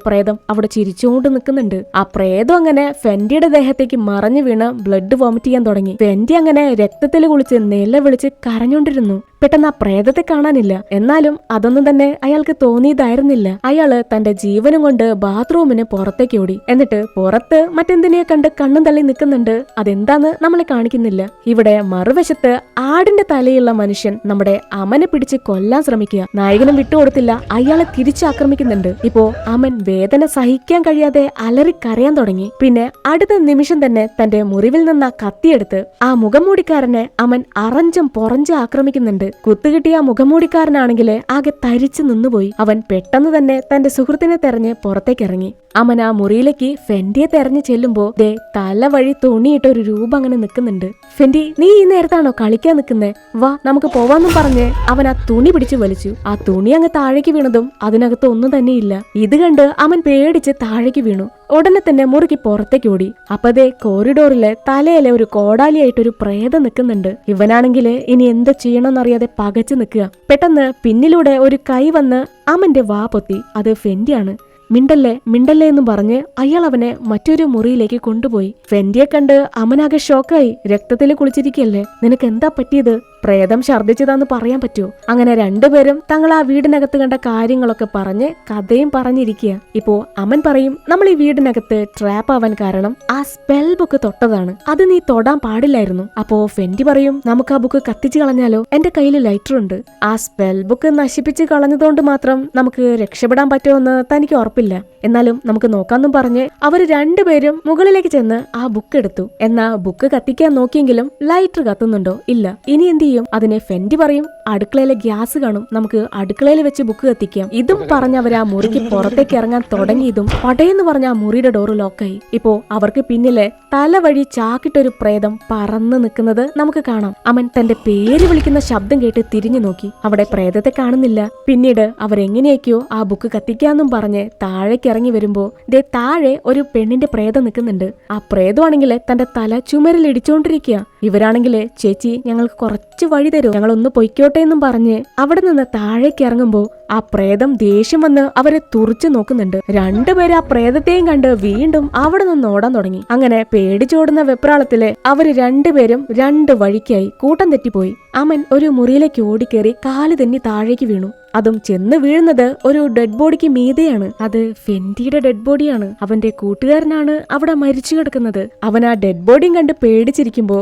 Speaker 1: പ്രേതം അവിടെ ചിരിച്ചുകൊണ്ട് നിൽക്കുന്നുണ്ട്. ആ പ്രേതം അങ്ങനെ ഫെൻഡിയുടെ ദേഹത്തേക്ക് മറഞ്ഞു വീണ് ബ്ലഡ് വോമിറ്റ് ചെയ്യാൻ തുടങ്ങി. ഫെൻഡി അങ്ങനെ രക്തത്തിൽ കുളിച്ച് നിലവിളിച്ച് കരഞ്ഞോണ്ടിരുന്നു. പെട്ടെന്ന് ആ പ്രേതത്തെ കാണാനില്ല. എന്നാലും അതൊന്നും തന്നെ അയാൾക്ക് തോന്നിയതായിരുന്നില്ല. അയാള് തന്റെ ജീവനും കൊണ്ട് ബാത്റൂമിന് പുറത്തേക്ക് ഓടി. എന്നിട്ട് പുറത്ത് മറ്റെന്തിനെയോ കണ്ട് കണ്ണും തള്ളി നിൽക്കുന്നുണ്ട്. അതെന്താന്ന് നമ്മളെ കാണിക്കുന്നില്ല. ഇവിടെ മറുവശത്ത് ആടിന്റെ തലയുള്ള മനുഷ്യൻ നമ്മുടെ അമനെ പിടിച്ച് കൊല്ലാൻ ശ്രമിക്കുക. നായകനും വിട്ടുകൊടുത്തില്ല, അയാളെ തിരിച്ചാക്രമിക്കുന്നുണ്ട്. ഇപ്പോ അമൻ വേദന സഹിക്കാൻ കഴിയാതെ അലറി കരയാൻ തുടങ്ങി. പിന്നെ അടുത്ത നിമിഷം തന്നെ തന്റെ മുറിവിൽ നിന്ന് ആ കത്തിയെടുത്ത് ആ മുഖംമൂടിക്കാരനെ അമൻ അറഞ്ചം പൊറഞ്ച് ആക്രമിക്കുന്നുണ്ട്. കുത്തുകിട്ടിയ ആ മുഖംമൂടിക്കാരനാണെങ്കിൽ ആകെ തരിച്ചു നിന്നുപോയി. അവൻ പെട്ടെന്ന് തന്നെ തന്റെ സുഹൃത്തിനെ തെരഞ്ഞ് പുറത്തേക്ക് ഇറങ്ങി. അമൻ ആ മുറിയിലേക്ക് ഫെൻഡിയെ തെരഞ്ഞു ചെല്ലുമ്പോ തല വഴി തുണിയിട്ട ഒരു രൂപം അങ്ങനെ നിൽക്കുന്നുണ്ട്. ഫെൻഡി, നീ ഈ നേരത്താണോ കളിക്കാൻ നിൽക്കുന്നേ? വാ നമുക്ക് പോവാന്നും പറഞ്ഞ് അവൻ ആ തുണി പിടിച്ചു വലിച്ചു. ആ തുണി അങ്ങ് താഴേക്ക് വീണതും അതിനകത്ത് ഒന്നും തന്നെയില്ല. ഇത് കണ്ട് അവൻ പേടിച്ച് താഴേക്ക് വീണു. ഉടനെ തന്നെ മുറുക്കി പുറത്തേക്ക് ഓടി. അപ്പതേ കോറിഡോറിലെ തലയിലെ ഒരു കോടാലിയായിട്ടൊരു പ്രേതം നിൽക്കുന്നുണ്ട്. ഇവനാണെങ്കില് ഇനി എന്ത് ചെയ്യണമെന്നറിയാതെ പകച്ചു നിൽക്കുക. പെട്ടെന്ന് പിന്നിലൂടെ ഒരു കൈ വന്ന് അമന്റെ വാ പൊത്തി. അത് ഫെൻഡിയാണ്. മിണ്ടല്ലേ മിണ്ടല്ലേ എന്നും പറഞ്ഞ് അയാൾ അവനെ മറ്റൊരു മുറിയിലേക്ക് കൊണ്ടുപോയി. ഫെൻഡിയെ കണ്ട് അമനാകെ ഷോക്കായി. രക്തത്തിൽ കുളിച്ചിരിക്കല്ലേ, നിനക്ക് എന്താ പറ്റിയത്? പ്രേതം ഛർദ്ദിച്ചതാന്ന് പറയാൻ പറ്റുമോ? അങ്ങനെ രണ്ടുപേരും തങ്ങൾ ആ വീടിനകത്ത് കണ്ട കാര്യങ്ങളൊക്കെ പറഞ്ഞ് കഥയും പറഞ്ഞിരിക്കുക. ഇപ്പോ അമൻ പറയും, നമ്മൾ ഈ വീടിനകത്ത് ട്രാപ്പ് ആവാൻ കാരണം ആ സ്പെൽ ബുക്ക് തൊട്ടതാണ്, അത് നീ തൊടാൻ പാടില്ലായിരുന്നു. അപ്പോ ഫെൻഡി പറയും, നമുക്ക് ആ ബുക്ക് കത്തിച്ചു കളഞ്ഞാലോ? എന്റെ കയ്യിൽ ലൈറ്റർ ഉണ്ട്. ആ സ്പെൽ ബുക്ക് നശിപ്പിച്ച് കളഞ്ഞതുകൊണ്ട് മാത്രം നമുക്ക് രക്ഷപ്പെടാൻ പറ്റുമെന്ന് തനിക്ക് ഉറപ്പില്ല. എന്നാലും നമുക്ക് നോക്കാന്നും പറഞ്ഞ് അവര് രണ്ടുപേരും മുകളിലേക്ക് ചെന്ന് ആ ബുക്ക് എടുത്തു. എന്നാ ബുക്ക് കത്തിക്കാൻ നോക്കിയെങ്കിലും ലൈറ്റർ കത്തുന്നുണ്ടോ? ഇല്ല. ഇനി എന്ത് ചെയ്യും? അതിന് ഫെൻഡി പറയും, അടുക്കളയിലെ ഗ്യാസ് കാണും, നമുക്ക് അടുക്കളയിൽ വെച്ച് ബുക്ക് കത്തിക്കാം. ഇതും പറഞ്ഞവർ ആ മുറിക്ക് പുറത്തേക്ക് ഇറങ്ങാൻ തുടങ്ങിയതും പടയെന്ന് പറഞ്ഞ ആ മുറിയുടെ ഡോറ് ലോക്കായി. ഇപ്പോ അവർക്ക് പിന്നിലെ തല വഴി ചാക്കിട്ടൊരു പ്രേതം പറന്ന് നിൽക്കുന്നത് നമുക്ക് കാണാം. അമൻ തന്റെ പേര് വിളിക്കുന്ന ശബ്ദം കേട്ട് തിരിഞ്ഞു നോക്കി. അവിടെ പ്രേതത്തെ കാണുന്നില്ല. പിന്നീട് അവരെങ്ങനെയൊക്കെയോ ആ ബുക്ക് കത്തിക്കാന്നും പറഞ്ഞ് താഴേക്ക് ഇറങ്ങി വരുമ്പോ താഴെ ഒരു പെണ്ണിന്റെ പ്രേതം നിൽക്കുന്നുണ്ട്. ആ പ്രേതമാണെങ്കിൽ തന്റെ തല ചുമരിൽ ഇടിച്ചോണ്ടിരിക്കുക. ഇവരാണെങ്കില്, ചേച്ചി ഞങ്ങൾക്ക് കുറച്ച് വഴി തരൂ, ഞങ്ങളൊന്ന് പൊയ്ക്കോട്ടെ എന്നും പറഞ്ഞ് അവിടെ നിന്ന് താഴേക്ക് ഇറങ്ങുമ്പോ ആ പ്രേതം ദേഷ്യം വന്ന് അവരെ തുറിച്ചു നോക്കുന്നുണ്ട്. രണ്ടുപേരും ആ പ്രേതത്തെയും കണ്ട് വീണ്ടും അവിടെ നിന്ന് ഓടാൻ തുടങ്ങി. അങ്ങനെ പേടിച്ചോടുന്ന വെപ്രാളത്തില് അവര് രണ്ടുപേരും രണ്ട് വഴിക്കായി കൂട്ടം തെറ്റിപ്പോയി. അമൻ ഒരു മുറിയിലേക്ക് ഓടിക്കേറി കാല് തന്നെ താഴേക്ക് വീണു. അതും ചെന്ന് വീഴുന്നത് ഒരു ഡെഡ് ബോഡിക്ക് മീതെയാണ്. അത് ഫെൻഡിയുടെ ഡെഡ് ബോഡിയാണ്. അവന്റെ കൂട്ടുകാരനാണ് അവിടെ മരിച്ചു കിടക്കുന്നത്. അവൻ ആ ഡെഡ് ബോഡിയും കണ്ട് പേടിച്ചിരിക്കുമ്പോ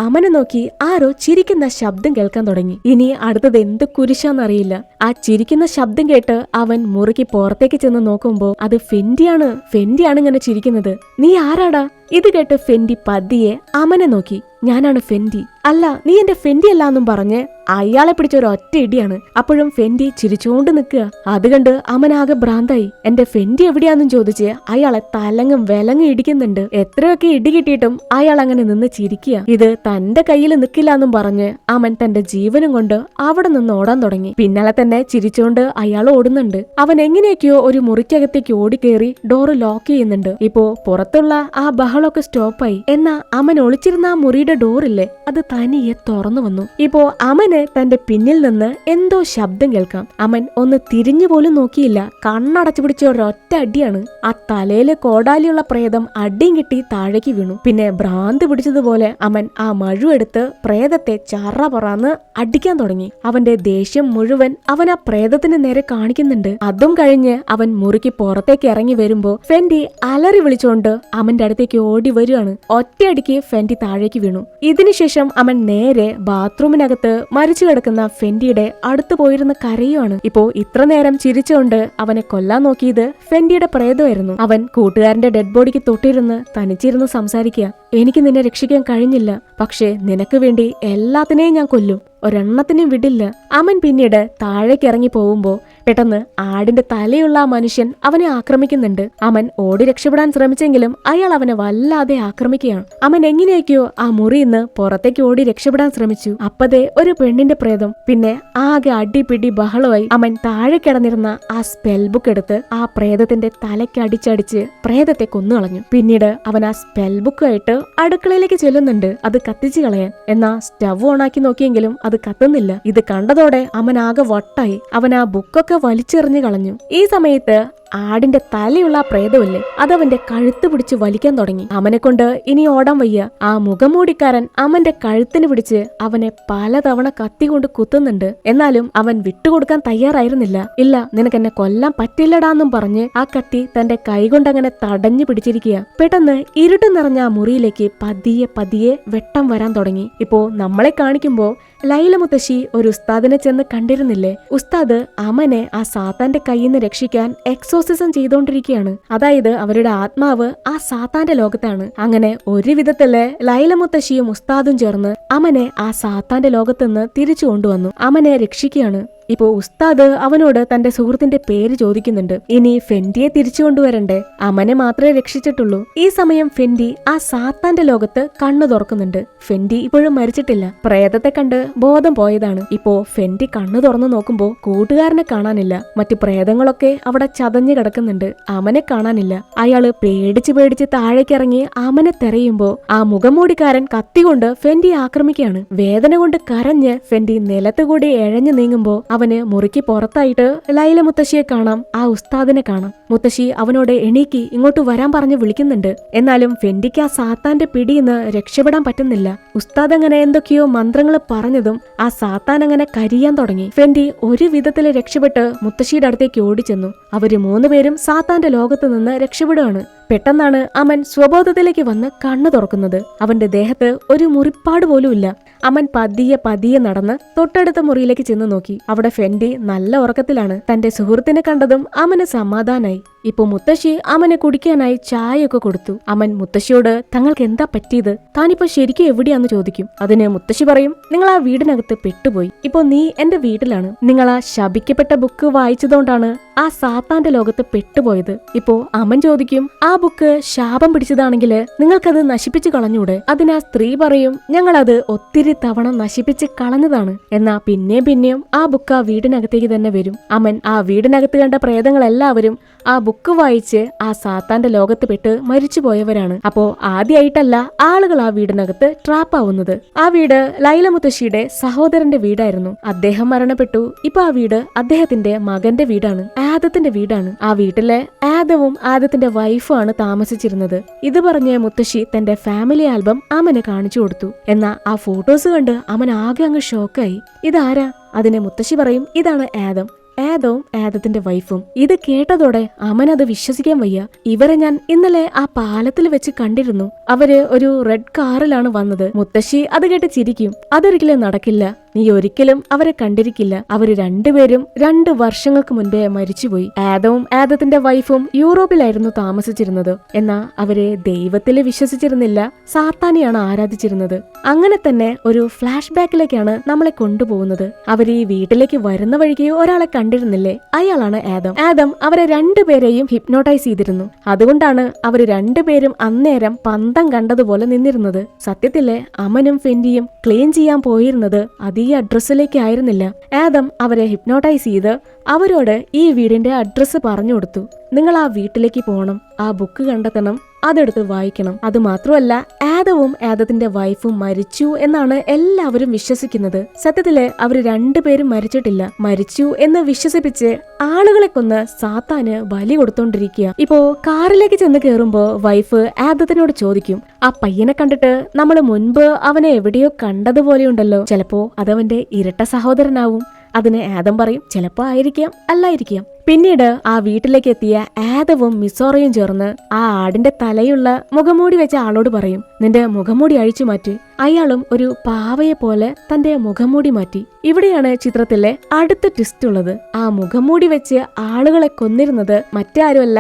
Speaker 1: അമനെ നോക്കി ആരോ ചിരിക്കുന്ന ശബ്ദം കേൾക്കാൻ തുടങ്ങി. ഇനി അടുത്തത് എന്ത് കുരിശാന്നറിയില്ല. ആ ചിരിക്കുന്ന ശബ്ദം കേട്ട് അവൻ മുറിക്ക് പുറത്തേക്ക് ചെന്ന് നോക്കുമ്പോ അത് ഫെൻഡിയാണ് ഇങ്ങനെ ചിരിക്കുന്നത്. നീ ആരാടാ? ഇത് കേട്ട് ഫെൻഡി പതിയെ അമനെ നോക്കി. ഞാനാണ് ഫെൻഡി. അല്ല, നീ എന്റെ ഫെൻഡി അല്ലാന്നും പറഞ്ഞ് അയാളെ പിടിച്ചൊരു ഒറ്റ ഇടിയാണ്. അപ്പോഴും ഫെൻഡി ചിരിച്ചുകൊണ്ട് നിൽക്കുക. അത് കണ്ട് അമനാകെ ഭ്രാന്തായി. എന്റെ ഫെൻഡി എവിടെയാന്നും ചോദിച്ച് അയാളെ തലങ്ങും വിലങ്ങും ഇടിക്കുന്നുണ്ട്. എത്രയൊക്കെ ഇടി കിട്ടിയിട്ടും അയാൾ അങ്ങനെ നിന്ന് ചിരിക്കുക. ഇത് തന്റെ കയ്യിൽ നിൽക്കില്ല എന്നും പറഞ്ഞ് അമൻ തന്റെ ജീവനും കൊണ്ട് അവിടെ നിന്ന് ഓടാൻ തുടങ്ങി. പിന്നാലെ തന്നെ ചിരിച്ചുകൊണ്ട് അയാൾ ഓടുന്നുണ്ട്. അവൻ എങ്ങനെയൊക്കെയോ ഒരു മുറിക്കകത്തേക്ക് ഓടിക്കേറി ഡോറ് ലോക്ക് ചെയ്യുന്നുണ്ട്. ഇപ്പോ പുറത്തുള്ള ആ ബഹളമൊക്കെ സ്റ്റോപ്പായി. എന്നാ അമൻ ഒളിച്ചിരുന്ന ആ മുറിയുടെ ഡോറില്ലേ, അത് തനിയെ തുറന്നു വന്നു. ഇപ്പോ അമന് തന്റെ പിന്നിൽ നിന്ന് എന്തോ ശബ്ദം കേൾക്കാം. അമൻ ഒന്ന് തിരിഞ്ഞു പോലും നോക്കിയില്ല. കണ്ണടച്ചു പിടിച്ച ഒരൊറ്റ അടിയാണ്. ആ തലയിലെ കോടാലിയുള്ള പ്രേതം അടിയും കിട്ടി താഴേക്ക് വീണു. പിന്നെ ഭ്രാന്ത് പിടിച്ചതുപോലെ അവൻ ആ മഴുവെടുത്ത് പ്രേതത്തെ ചറ പറന്ന് അടിക്കാൻ തുടങ്ങി. അവന്റെ ദേഷ്യം മുഴുവൻ അവൻ ആ പ്രേതത്തിന് നേരെ കാണിക്കുന്നുണ്ട്. അതും കഴിഞ്ഞ് അവൻ മുറിക്ക് പുറത്തേക്ക് ഇറങ്ങി വരുമ്പോ ഫെൻഡി അലറി വിളിച്ചുകൊണ്ട് അവന്റെ അടുത്തേക്ക് ഓടി വരികയാണ്. ഒറ്റയടിക്ക് ഫെൻഡി താഴേക്ക് വീണു. ഇതിനുശേഷം അവൻ നേരെ ബാത്റൂമിനകത്ത് മരിച്ചു കിടക്കുന്ന ഫെൻഡിയുടെ അടുത്ത് പോയിരുന്ന് കരയുവാണ്. ഇപ്പോ ഇത്ര നേരം ചിരിച്ചുകൊണ്ട് അവനെ കൊല്ലാൻ നോക്കിയത് ഫെൻഡിയുടെ പ്രേതമായിരുന്നു. അവൻ കൂട്ടുകാരന്റെ ഡെഡ് ബോഡിക്ക് തൊട്ടിരുന്ന് തനിച്ചിരുന്ന് സംസാരിക്കുക. എനിക്ക് നിന്നെ രക്ഷിക്കാൻ കഴിഞ്ഞില്ല, പക്ഷേ നിനക്ക് വേണ്ടി എല്ലാത്തിനെയും ഞാൻ കൊല്ലും, ഒരെണ്ണത്തിനെയും വിടില്ല. അവൻ പിന്നീട് താഴേക്ക് ഇറങ്ങി പോകുമ്പോ പെട്ടെന്ന് ആടിന്റെ തലയുള്ള ആ മനുഷ്യൻ അവനെ ആക്രമിക്കുന്നുണ്ട്. അവൻ ഓടി രക്ഷപ്പെടാൻ ശ്രമിച്ചെങ്കിലും അയാൾ അവനെ വല്ലാതെ ആക്രമിക്കുകയാണ്. അവൻ എങ്ങനെയൊക്കെയോ ആ മുറിയിന്ന് പുറത്തേക്ക് ഓടി രക്ഷപ്പെടാൻ ശ്രമിച്ചു. അപ്പതേ ഒരു പെണ്ണിന്റെ പ്രേതം. പിന്നെ ആകെ അടിപിടി ബഹളമായി. അവൻ താഴെ കിടന്നിരുന്ന ആ സ്പെൽ ബുക്ക് എടുത്ത് ആ പ്രേതത്തിന്റെ തലയ്ക്ക് അടിച്ചടിച്ച് പ്രേതത്തെ കൊന്നുകളഞ്ഞു. പിന്നീട് അവൻ ആ സ്പെൽ ബുക്കായിട്ട് അടുക്കളയിലേക്ക് ചെല്ലുന്നുണ്ട് അത് കത്തിച്ചു കളയാൻ. എന്നാ സ്റ്റവ് ഓണാക്കി നോക്കിയെങ്കിലും അത് കത്തുന്നില്ല. ഇത് കണ്ടതോടെ അവൻ ആകെ വട്ടായി. അവൻ ആ ബുക്കൊക്കെ വലിച്ചെറിഞ്ഞു കളഞ്ഞു. ഈ സമയത്ത് ആടിന്റെ തലയുള്ള പ്രേതമില്ലേ, അതവന്റെ കഴുത്ത് പിടിച്ച് വലിക്കാൻ തുടങ്ങി. അവനെ കൊണ്ട് ഇനി ഓടാൻ വയ്യ. ആ മുഖംമൂടിക്കാരൻ അവന്റെ കഴുത്തിന് പിടിച്ച് അവനെ പലതവണ കത്തി കൊണ്ട് കുത്തുന്നുണ്ട്. എന്നാലും അവൻ വിട്ടുകൊടുക്കാൻ തയ്യാറായിരുന്നില്ല. ഇല്ല, നിനക്കെന്നെ കൊല്ലാൻ പറ്റില്ലടാന്നും പറഞ്ഞ് ആ കത്തി തന്റെ കൈകൊണ്ടങ്ങനെ തടഞ്ഞു പിടിച്ചിരിക്കുക. പെട്ടെന്ന് ഇരുട്ട് നിറഞ്ഞ ആ മുറിയിലേക്ക് പതിയെ പതിയെ വെട്ടം വരാൻ തുടങ്ങി. ഇപ്പോ നമ്മളെ കാണിക്കുമ്പോ ലൈല മുത്തശ്ശി ഒരു ഉസ്താദിനെ ചെന്ന് കണ്ടിരുന്നില്ലേ? ഉസ്താദ് അമനെ ആ സാത്താന്റെ കയ്യിൽ നിന്ന് രക്ഷിക്കാൻ എക്സോസിസം ചെയ്തോണ്ടിരിക്കുകയാണ്. അതായത് അവരുടെ ആത്മാവ് ആ സാത്താന്റെ ലോകത്താണ്. അങ്ങനെ ഒരു വിധത്തില് ലൈല മുത്തശ്ശിയും ഉസ്താദും ചേർന്ന് അമനെ ആ സാത്താന്റെ ലോകത്തുനിന്ന് തിരിച്ചു കൊണ്ടുവന്നു. അമനെ രക്ഷിക്കുകയാണ്. ഇപ്പോ ഉസ്താദ് അവനോട് തന്റെ സുഹൃത്തിന്റെ പേര് ചോദിക്കുന്നുണ്ട്. ഇനി ഫെൻഡിയെ തിരിച്ചു കൊണ്ടുവരണ്ടേ? അമനെ മാത്രമേ രക്ഷിച്ചിട്ടുള്ളൂ. ഈ സമയം ഫെൻഡി ആ സാത്താന്റെ ലോകത്ത് കണ്ണു തുറക്കുന്നുണ്ട്. ഫെൻഡി ഇപ്പോഴും മരിച്ചിട്ടില്ല. പ്രേതത്തെ കണ്ട് ബോധം പോയതാണ്. ഇപ്പോ ഫെൻഡി കണ്ണു തുറന്നു നോക്കുമ്പോ കൂട്ടുകാരനെ കാണാനില്ല. മറ്റു പ്രേതങ്ങളൊക്കെ അവിടെ ചതഞ്ഞു കിടക്കുന്നുണ്ട്. അമനെ കാണാനില്ല. അയാള് പേടിച്ച് താഴേക്കിറങ്ങി അമനെ തെരയുമ്പോ ആ മുഖംമൂടിക്കാരൻ കത്തികൊണ്ട് ഫെൻഡിയെ ആക്രമിക്കുകയാണ്. വേദന കൊണ്ട് കരഞ്ഞ് ഫെൻഡി നിലത്തുകൂടി എഴഞ്ഞു നീങ്ങുമ്പോ അവന് മുറിക്ക് പുറത്തായിട്ട് ലൈല മുത്തശ്ശിയെ കാണാം, ആ ഉസ്താദിനെ കാണാം. മുത്തശ്ശി അവനോട് എണീക്കി ഇങ്ങോട്ട് വരാൻ പറഞ്ഞ് വിളിക്കുന്നുണ്ട്. എന്നാലും ഫെൻഡിക്ക് ആ സാത്താന്റെ പിടിയിന്ന് രക്ഷപ്പെടാൻ പറ്റുന്നില്ല. ഉസ്താദ് അങ്ങനെ എന്തൊക്കെയോ മന്ത്രങ്ങൾ പറഞ്ഞതും ആ സാത്താൻ അങ്ങനെ കരിയാൻ തുടങ്ങി. ഫെൻഡി ഒരു വിധത്തില് രക്ഷപ്പെട്ട് മുത്തശ്ശിയുടെ അടുത്തേക്ക് ഓടിച്ചെന്നു. അവര് മൂന്നുപേരും സാത്താന്റെ ലോകത്ത് നിന്ന് രക്ഷപ്പെടുകയാണ്. പെട്ടെന്നാണ് അമൻ സ്വബോധത്തിലേക്ക് വന്ന് കണ്ണു തുറക്കുന്നത്. അവന്റെ ദേഹത്ത് ഒരു മുറിപ്പാട് പോലും ഇല്ല. അമൻ പതിയെ നടന്ന് തൊട്ടടുത്ത മുറിയിലേക്ക് ചെന്ന് നോക്കി. അവിടെ ഫെൻഡി നല്ല ഉറക്കത്തിലാണ്. തന്റെ സുഹൃത്തിനെ കണ്ടതും അമന് സമാധാനായി. ഇപ്പൊ മുത്തശ്ശി അമനെ കുടിക്കാനായി ചായയൊക്കെ കൊടുത്തു. അമൻ മുത്തശ്ശിയോട് തങ്ങൾക്ക് എന്താ പറ്റിയത്, താനിപ്പോ ശരിക്കും എവിടെയാന്ന് ചോദിക്കും. അതിന് മുത്തശ്ശി പറയും, നിങ്ങൾ ആ വീടിനകത്ത് പെട്ടുപോയി. ഇപ്പൊ നീ എന്റെ വീട്ടിലാണ്. നിങ്ങൾ ആ ശപിക്കപ്പെട്ട ബുക്ക് വായിച്ചതുകൊണ്ടാണ് ആ സാത്താന്റെ ലോകത്ത് പെട്ടുപോയത്. ഇപ്പോ അമൻ ചോദിക്കും, ആ ബുക്ക് ശാപം പിടിച്ചതാണെങ്കിൽ നിങ്ങൾക്കത് നശിപ്പിച്ചു കളഞ്ഞൂടെ? അതിന് ആ സ്ത്രീ പറയും, ഞങ്ങളത് ഒത്തിരി തവണ നശിപ്പിച്ച് കളഞ്ഞതാണ്. എന്നാ പിന്നെയും ആ ബുക്ക് ആ വീടിനകത്തേക്ക് തന്നെ വരും. അമൻ ആ വീടിനകത്ത് കണ്ട പ്രേതങ്ങളെല്ലാവരും ആ ബുക്ക് വായിച്ച് ആ സാത്താന്റെ ലോകത്ത് പെട്ട് മരിച്ചു പോയവരാണ്. അപ്പോ ആദ്യമായിട്ടല്ല ആളുകൾ ആ വീടിനകത്ത് ട്രാപ്പ് ആവുന്നത്. ആ വീട് ലൈല മുത്തശ്ശിയുടെ സഹോദരന്റെ വീടായിരുന്നു. അദ്ദേഹം മരണപ്പെട്ടു. ഇപ്പൊ ആ വീട് അദ്ദേഹത്തിന്റെ മകന്റെ വീടാണ്, ആദത്തിന്റെ വീടാണ്. ആ വീട്ടിലെ ആദവും ആദത്തിന്റെ വൈഫും ആണ് താമസിച്ചിരുന്നത്. ഇത് പറഞ്ഞ് മുത്തശ്ശി തന്റെ ഫാമിലി ആൽബം അമന് കാണിച്ചു കൊടുത്തു. എന്നാ ആ ഫോട്ടോസ് കണ്ട് അമൻ ആകെ അങ്ങ് ഷോക്കായി. ഇതാരാ? അതിന് മുത്തശ്ശി പറയും, ഇതാണ് ആദം, ആദവും ആദത്തിന്റെ വൈഫും. ഇത് കേട്ടതോടെ അമൻ അത് വിശ്വസിക്കാൻ വയ്യ. ഇവരെ ഞാൻ ഇന്നലെ ആ പാലത്തിൽ വെച്ച് കണ്ടിരുന്നു. അവര് ഒരു റെഡ് കാറിലാണ് വന്നത്. മുത്തശ്ശി അത് കേട്ട് ചിരിക്കും. അതൊരിക്കലും നടക്കില്ല. നീ ഒരിക്കലും അവരെ കണ്ടിരിക്കില്ല. അവര് രണ്ടുപേരും 2 വർഷങ്ങൾക്ക് മുൻപേ മരിച്ചുപോയി. ആദവും ആദത്തിന്റെ വൈഫും യൂറോപ്പിലായിരുന്നു താമസിച്ചിരുന്നത്. എന്നാൽ അവരെ ദൈവത്തില് വിശ്വസിച്ചിരുന്നില്ല, സാത്താനെയാണ് ആരാധിച്ചിരുന്നത്. അങ്ങനെ തന്നെ ഒരു ഫ്ലാഷ് ബാക്കിലേക്കാണ് നമ്മളെ കൊണ്ടുപോകുന്നത്. അവർ ഈ വീട്ടിലേക്ക് വരുന്ന വഴിക്ക് ഒരാളെ കണ്ടിരുന്നില്ലേ, അയാളാണ് ആദം അവരെ രണ്ടുപേരെയും ഹിപ്നോട്ടൈസ് ചെയ്തിരുന്നു. അതുകൊണ്ടാണ് അവര് രണ്ടുപേരും അന്നേരം പന്തം കണ്ടതുപോലെ നിന്നിരുന്നത്. സത്യത്തിലെ അമനും ഫെന്റിയും ക്ലീൻ ചെയ്യാൻ പോയിരുന്നത് അതീ അഡ്രസ്സിലേക്ക് ആയിരുന്നില്ല. ആദം അവരെ ഹിപ്നോട്ടൈസ് ചെയ്ത് അവരോട് ഈ വീടിന്റെ അഡ്രസ്സ് പറഞ്ഞു കൊടുത്തു. നിങ്ങൾ ആ വീട്ടിലേക്ക് പോകണം, ആ ബുക്ക് കണ്ടെത്തണം, അതെടുത്ത് വായിക്കണം. അതുമാത്രമല്ല, ആദവും ആദത്തിന്റെ വൈഫും മരിച്ചു എന്നാണ് എല്ലാവരും വിശ്വസിക്കുന്നത്. സത്യത്തില് അവര് രണ്ടുപേരും മരിച്ചിട്ടില്ല. മരിച്ചു എന്ന് വിശ്വസിപ്പിച്ച് ആളുകളെ കൊന്ന് സാത്താന് ബലി കൊടുത്തോണ്ടിരിക്കുക. ഇപ്പോ കാറിലേക്ക് ചെന്ന് കയറുമ്പോ വൈഫ് ആദത്തിനോട് ചോദിക്കും, ആ പയ്യനെ കണ്ടിട്ട് നമ്മൾ മുൻപ് അവനെ എവിടെയോ കണ്ടതുപോലെയുണ്ടല്ലോ, ചിലപ്പോ അതവന്റെ ഇരട്ട സഹോദരനാവും. അതിന് ആദം പറയും, ചിലപ്പോ ആയിരിക്കാം, അല്ലായിരിക്കാം. പിന്നീട് ആ വീട്ടിലേക്ക് എത്തിയ ആദവും മിസോറയും ചേർന്ന് ആ ആടിന്റെ തലയുള്ള മുഖംമൂടി വെച്ച ആളോട് പറയും, നിന്റെ മുഖംമൂടി അഴിച്ചു മാറ്റി. അയാളും ഒരു പാവയെ പോലെ തന്റെ മുഖംമൂടി മാറ്റി. ഇവിടെയാണ് ചിത്രത്തിലെ അടുത്ത ട്വിസ്റ്റ് ഉള്ളത്. ആ മുഖംമൂടി വെച്ച് ആളുകളെ കൊന്നിരുന്നത് മറ്റാരുമല്ല,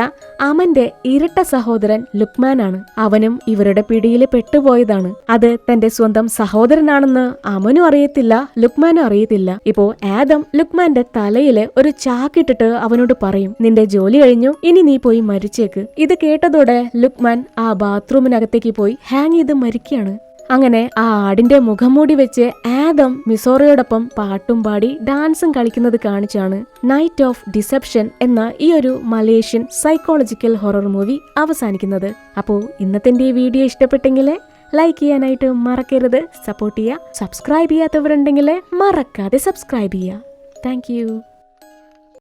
Speaker 1: അമന്റെ ഇരട്ട സഹോദരൻ ലുക്മാൻ ആണ്. അവനും ഇവരുടെ പിടിയിൽ പെട്ടുപോയതാണ്. അത് തന്റെ സ്വന്തം സഹോദരനാണെന്ന് അമനും അറിയത്തില്ല, ലുക്മാനും അറിയത്തില്ല. ഇപ്പോ ആദം ലുക്മാന്റെ തലയില് ഒരു ചാക്കിട്ടിട്ട് അവനോട് പറയും, നിന്റെ ജോലി കഴിഞ്ഞു, ഇനി നീ പോയി മരിച്ചേക്ക്. ഇത് കേട്ടതോടെ ലുക്മാൻ ആ ബാത്റൂമിനകത്തേക്ക് പോയി ഹാങ് ചെയ്ത് മരിക്കുകയാണ്. അങ്ങനെ ആ ആടിന്റെ മുഖംമൂടി വെച്ച് ആദം മിസോറയോടൊപ്പം പാട്ടും പാടി ഡാൻസും കളിക്കുന്നത് കാണിച്ചാണ് നൈറ്റ് ഓഫ് ഡിസെപ്ഷൻ എന്ന ഈ ഒരു മലേഷ്യൻ സൈക്കോളജിക്കൽ ഹൊറർ മൂവി അവസാനിക്കുന്നത്. അപ്പോൾ ഇന്നത്തെ ഈ വീഡിയോ ഇഷ്ടപ്പെട്ടെങ്കിൽ ലൈക്ക് ചെയ്യാനായിട്ട് മറക്കരുത്, സപ്പോർട്ട് ചെയ്യുക. സബ്സ്ക്രൈബ് ചെയ്യാത്തവരുണ്ടെങ്കിൽ മറക്കാതെ സബ്സ്ക്രൈബ് ചെയ്യുക. താങ്ക്